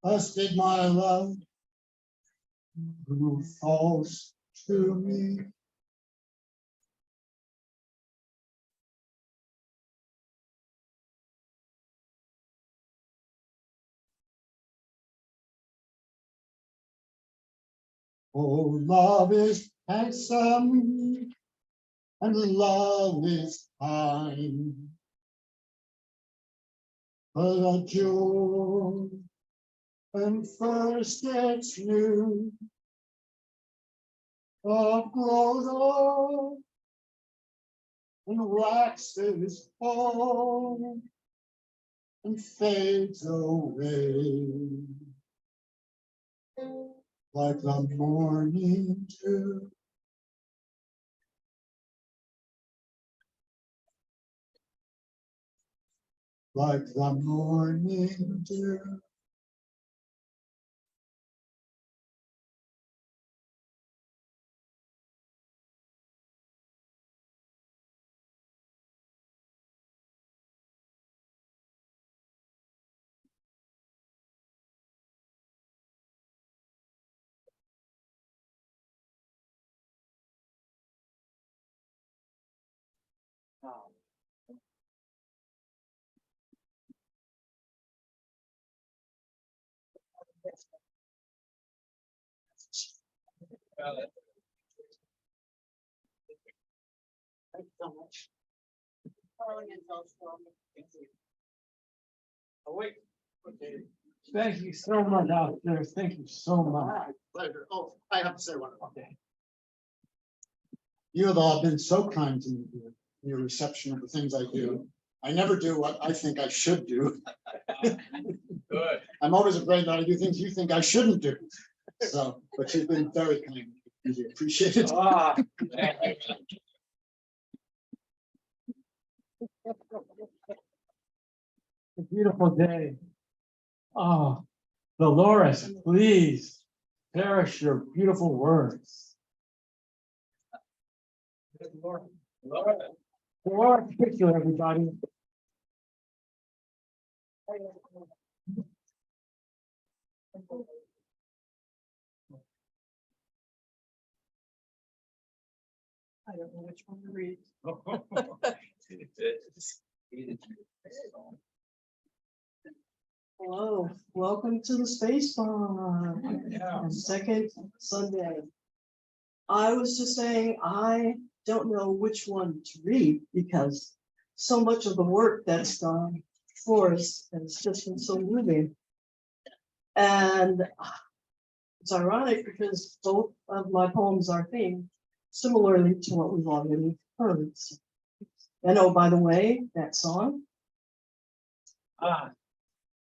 [SPEAKER 5] Thus did my love prove false to me. Oh, love is handsome, and love is kind, but a jewel, when first it's new, grows old and waxes old and fades away, like the morning dew. Like the morning dew. Thank you so much. Oh, wait. Okay. Thank you so much out there. Thank you so much. Pleasure. Oh, I have to say one. Okay. You have all been so kind to me here in your reception of the things I do. I never do what I think I should do.
[SPEAKER 3] Good.
[SPEAKER 5] I'm always afraid that I do things you think I shouldn't do. So.
[SPEAKER 6] But you've been very kind. We appreciate it.
[SPEAKER 5] Ah. A beautiful day. Oh, Dolores, please perish your beautiful words. Dolores, picture everybody.
[SPEAKER 7] I don't know which one to read. Hello, welcome to the Space Bar. Second Sunday. I was just saying, I don't know which one to read because so much of the work that's done for us has just been so moving. And it's ironic because both of my poems are themed similarly to what we've already heard. And oh, by the way, that song,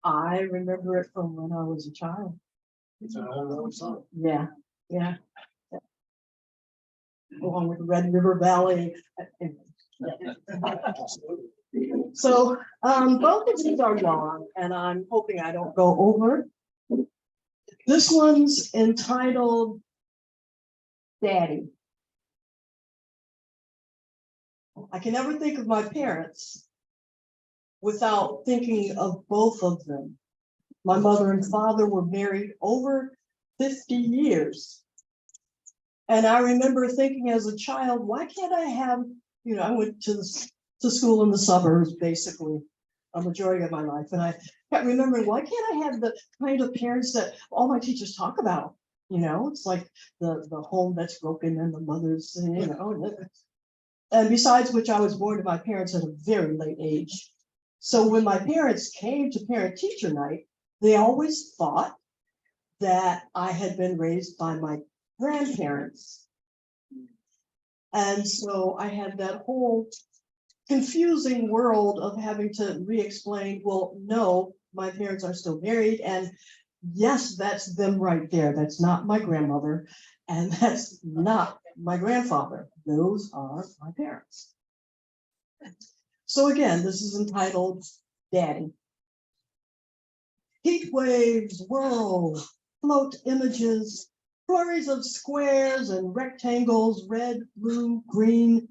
[SPEAKER 7] I remember it from when I was a child.
[SPEAKER 6] It's an old song.
[SPEAKER 7] Yeah, yeah. Along with Red River Valley. So both of these are long, and I'm hoping I don't go over. This one's entitled Daddy. I can never think of my parents without thinking of both of them. My mother and father were married over 50 years. And I remember thinking as a child, why can't I have, I went to school in the suburbs, basically, a majority of my life. And I kept remembering, why can't I have the kind of parents that all my teachers talk about? It's like the home that's broken and the mothers, And besides which, I was born to my parents at a very late age. So when my parents came to parent-teacher night, they always thought that I had been raised by my grandparents. And so I had that whole confusing world of having to re-explain, well, no, my parents are still married. And yes, that's them right there. That's not my grandmother. And that's not my grandfather. Those are my parents. So again, this is entitled Daddy. Heat waves whirl, float images, flurries of squares and rectangles, red, blue, green,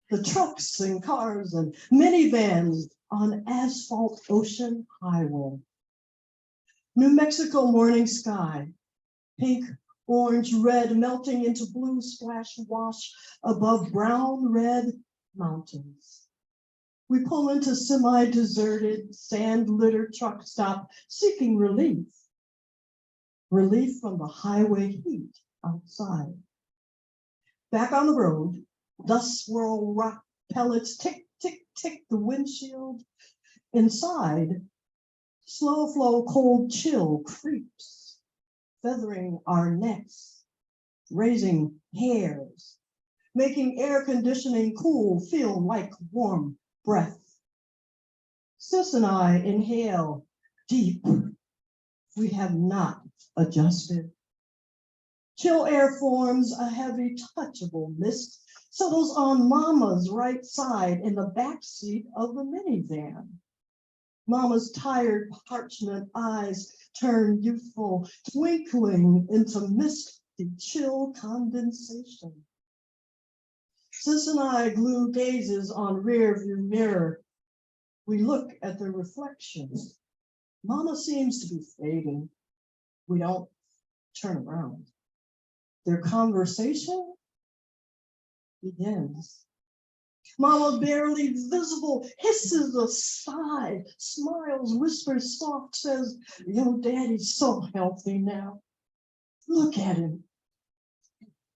[SPEAKER 7] the trucks and cars and minivans on asphalt ocean highway. New Mexico morning sky, pink, orange, red, melting into blue splash wash above brown, red mountains. We pull into semi-deserted, sand-littered truck stop, seeking relief. Relief from the highway heat outside. Back on the road, dust swirl rock pellets, tick, tick, tick, the windshield. Inside, slow flow cold chill creeps, feathering our necks, raising hairs, making air conditioning cool feel like warm breath. Sis and I inhale deep. We have not adjusted. Chill air forms a heavy touchable mist, settles on Mama's right side in the back seat of the minivan. Mama's tired parchment eyes turn youthful, twinkling into misty chill condensation. Sis and I glue gazes on rear view mirror. We look at the reflections. Mama seems to be fading. We don't turn around. Their conversation begins. Mama, barely visible, hisses a sigh, smiles, whispers soft, says, "Yo, Daddy's so healthy now. Look at him."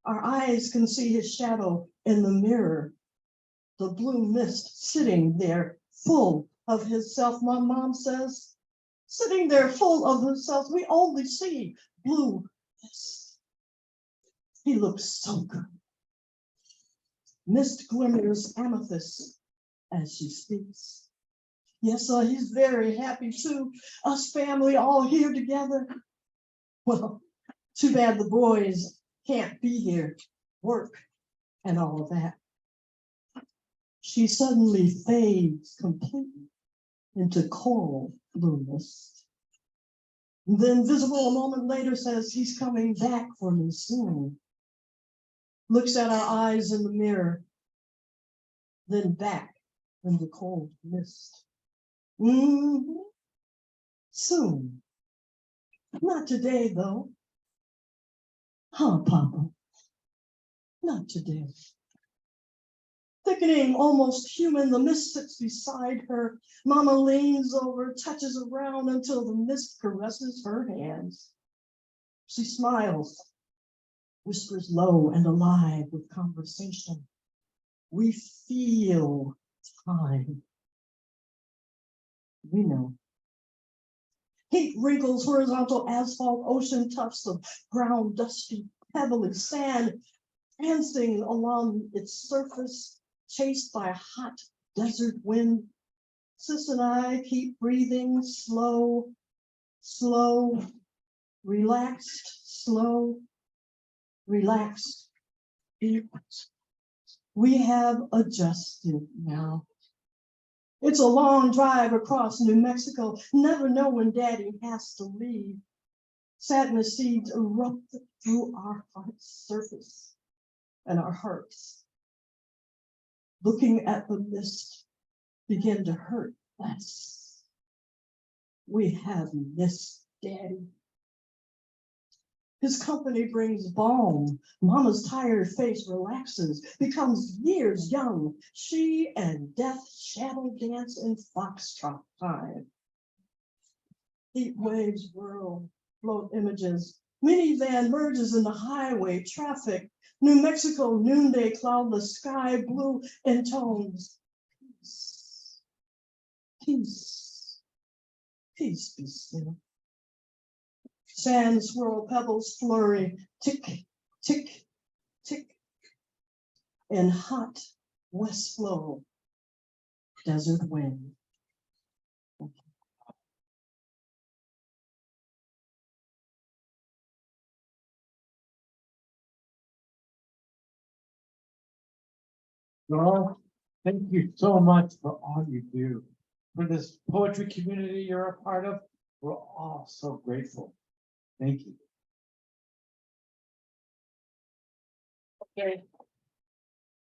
[SPEAKER 7] Our eyes can see his shadow in the mirror, the blue mist sitting there full of himself. My mom says, sitting there full of himself, we only see blue mist. He looks so good. Mist glimmers amethyst as she speaks. Yes, he's very happy too. Us family all here together. Well, Too bad the boys can't be here, work and all of that. She suddenly fades completely into coral blueness. Then visible a moment later says he's coming back for me soon. Looks at our eyes in the mirror, then back in the cold mist. Soon. Not today, though. Huh, Papa? Not today. Thickening, almost human, the mist sits beside her. Mama leans over, touches around until the mist caresses her hands. She smiles, whispers low and alive with conversation. We feel time. We know. Heat wrinkles, horizontal asphalt, ocean tufts of brown, dusty, pebbly sand dancing along its surface, chased by a hot desert wind. Sis and I keep breathing slow, slow, relaxed, slow, relaxed. We have adjusted now. It's a long drive across New Mexico. Never know when Daddy has to leave. Sadness seeds erupt through our heart's surface and our hearts. Looking at the mist begin to hurt less. We have missed Daddy. His company brings balm. Mama's tired face relaxes, becomes years young. She and death shadow dance in foxtrot time. Heat waves whirl, float images. Minivan merges in the highway traffic. New Mexico noonday cloudless sky blue intones. Peace, peace, peace be still. Sand swirl, pebbles flurry, tick, tick, tick. In hot west flow, desert wind.
[SPEAKER 5] Girl, thank you so much for all you do. For this poetry community you're a part of, we're all so grateful. Thank you. Okay.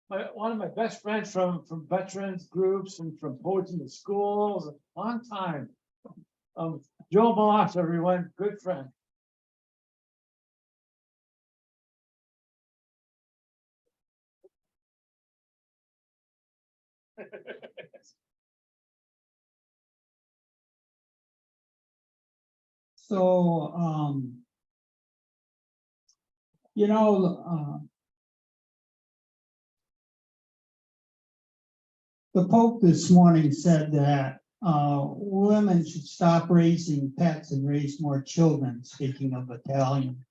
[SPEAKER 5] One of my best friends from veterans groups and from poets in the schools, on time. Joe Moss, everyone, good friend.
[SPEAKER 13] So, the Pope this morning said that women should stop raising pets and raise more children, speaking of Italian.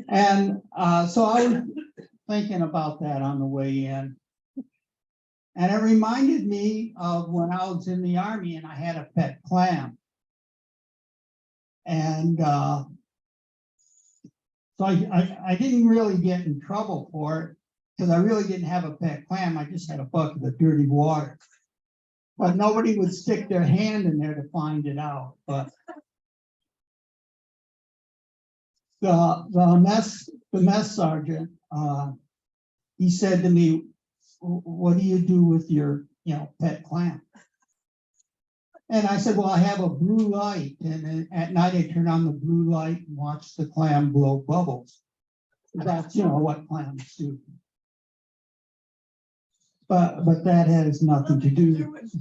[SPEAKER 13] And so I was thinking about that on the way in. And it reminded me of when I was in the Army and I had a pet clam. And so I didn't really get in trouble for it because I really didn't have a pet clam. I just had a bucket of dirty water. But nobody would stick their hand in there to find it out. But the mess sergeant, he said to me, "What do you do with your, pet clam?" And I said, "Well, I have a blue light, and then at night I turn on the blue light and watch the clam blow bubbles." That's, what clams do. But that has nothing to do with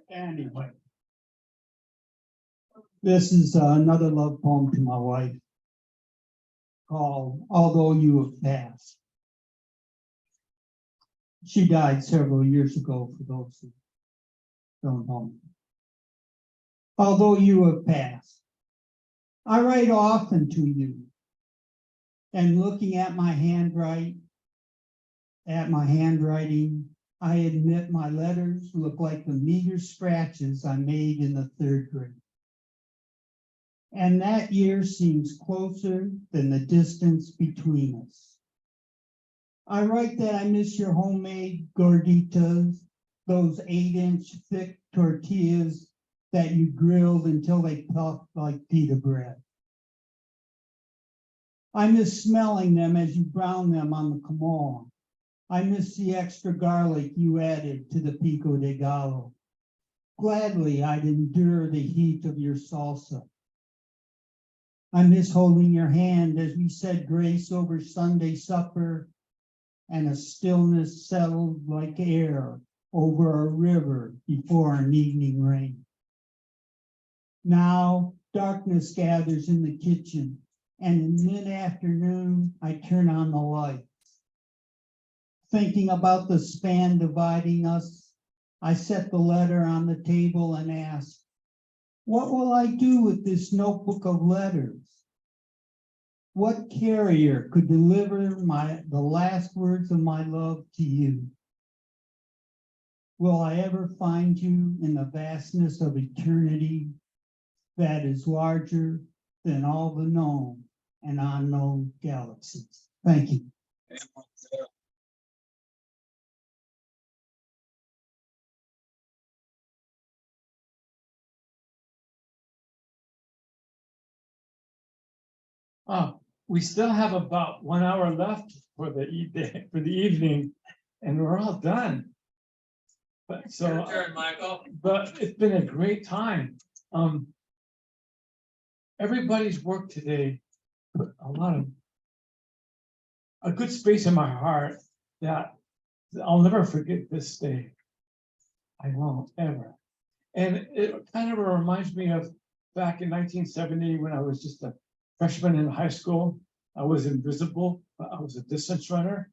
[SPEAKER 13] anyway. This is another love poem to my wife called "Although You Have Passed." She died several years ago, for those who don't know. Although you have passed, I write often to you. And looking at my handwriting, I admit my letters look like the meager scratches I made in the 3rd grade. And that year seems closer than the distance between us. I write that I miss your homemade gorditas, those 8-inch thick tortillas that you grilled until they puffed like pita bread. I miss smelling them as you brown them on the comal. I miss the extra garlic you added to the pico de gallo. Gladly, I'd endure the heat of your salsa. I miss holding your hand as we said grace over Sunday supper, and a stillness settled like air over a river before an evening rain. Now, darkness gathers in the kitchen, and in mid-afternoon, I turn on the light. Thinking about the span dividing us, I set the letter on the table and ask, what will I do with this notebook of letters? What carrier could deliver the last words of my love to you? Will I ever find you in the vastness of eternity that is larger than all the known and unknown galaxies? Thank you.
[SPEAKER 2] Oh, we still have about 1 hour left for the evening, and we're all done. But so,
[SPEAKER 4] Your turn, Michael.
[SPEAKER 2] but it's been a great time. Everybody's work today put a good space in my heart that I'll never forget this day. I won't ever. And it kind of reminds me of back in 1970 when I was just a freshman in high school. I was invisible, but I was a distance runner,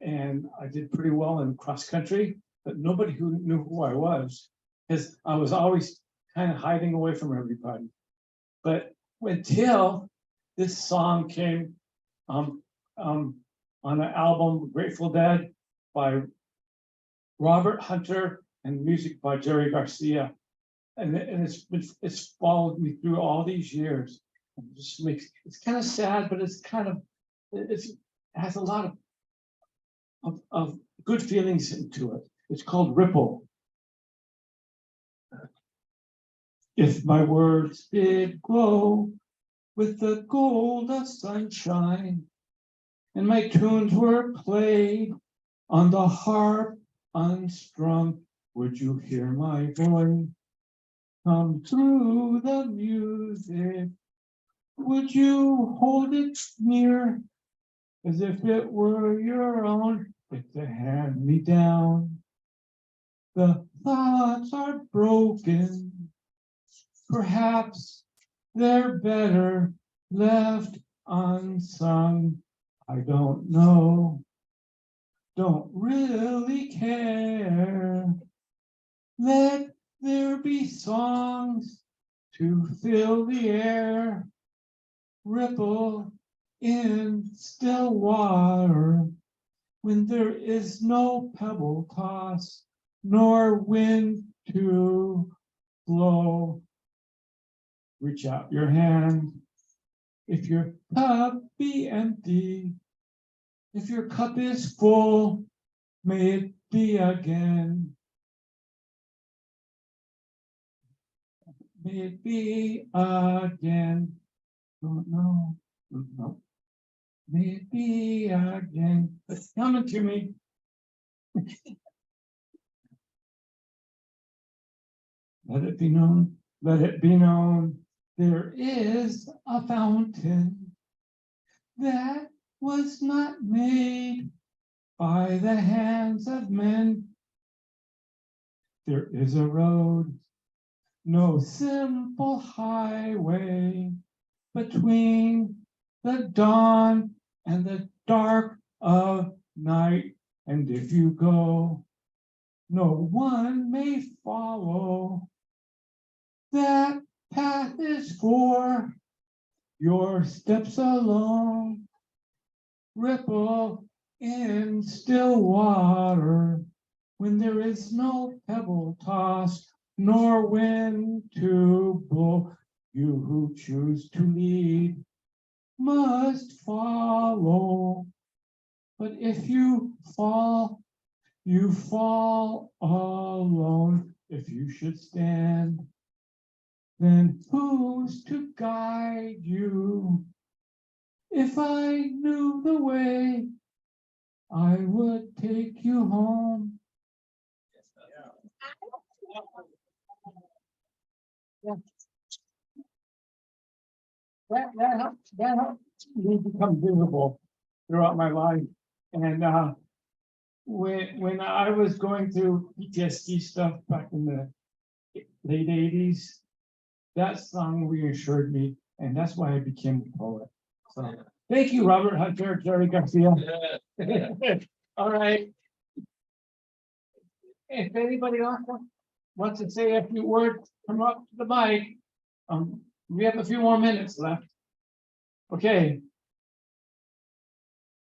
[SPEAKER 2] and I did pretty well in cross country, but nobody who knew who I was, because I was always kind of hiding away from everybody. But until this song came on an album, Grateful Dead, by Robert Hunter and music by Jerry Garcia. And it's followed me through all these years. And just makes, it's kind of sad, but it's kind of, it has a lot of good feelings into it. It's called Ripple. If my words did glow with the gold of sunshine, and my tunes were played on the harp unstrung, would you hear my voice come through the music? Would you hold it near as if it were your own? It's a hand-me-down. The thoughts are broken. Perhaps they're better left unsung. I don't know. Don't really care. Let there be songs to fill the air. Ripple in still water when there is no pebble toss nor wind to blow. Reach out your hand if your cup be empty. If your cup is full, may it be again. May it be again. Don't know. No. May it be again. It's coming to me. Let it be known. Let it be known. There is a fountain that was not made by the hands of men. There is a road, no simple highway between the dawn and the dark of night. And if you go, no one may follow. That path is for
[SPEAKER 5] Your steps alone ripple in still water when there is no pebble toss nor wind to blow. You who choose to lead must follow. But if you fall alone. If you should stand, then who's to guide you? If I knew the way, I would take you home. Yeah. That helped me become visible throughout my life. And when I was going through PTSD stuff back in the late 80s, that song reassured me, and that's why I became a poet. So thank you, Robert Hunter, Jerry Garcia. All right. If anybody else wants to say a few words, come up to the mic. We have a few more minutes left. Okay.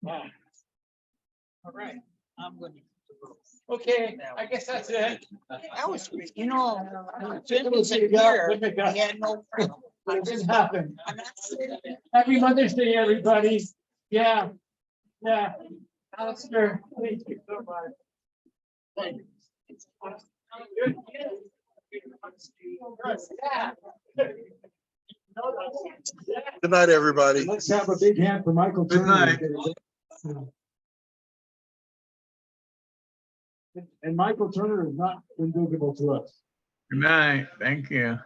[SPEAKER 5] Yeah. All right.
[SPEAKER 9] I'm gonna.
[SPEAKER 5] Okay, I guess that's it.
[SPEAKER 9] That was great. You know,
[SPEAKER 5] It
[SPEAKER 9] was a year. I had no problem.
[SPEAKER 5] It didn't happen.
[SPEAKER 9] I'm not saying.
[SPEAKER 5] Happy Mother's Day, everybody. Yeah, yeah. Alistair, thank you so much. Thank you.
[SPEAKER 1] Good night, everybody.
[SPEAKER 5] Let's have a big hand for Michael
[SPEAKER 12] Good
[SPEAKER 5] Turner.
[SPEAKER 12] night.
[SPEAKER 5] And Michael Turner is not invisible to us.
[SPEAKER 3] Good night. Thank you.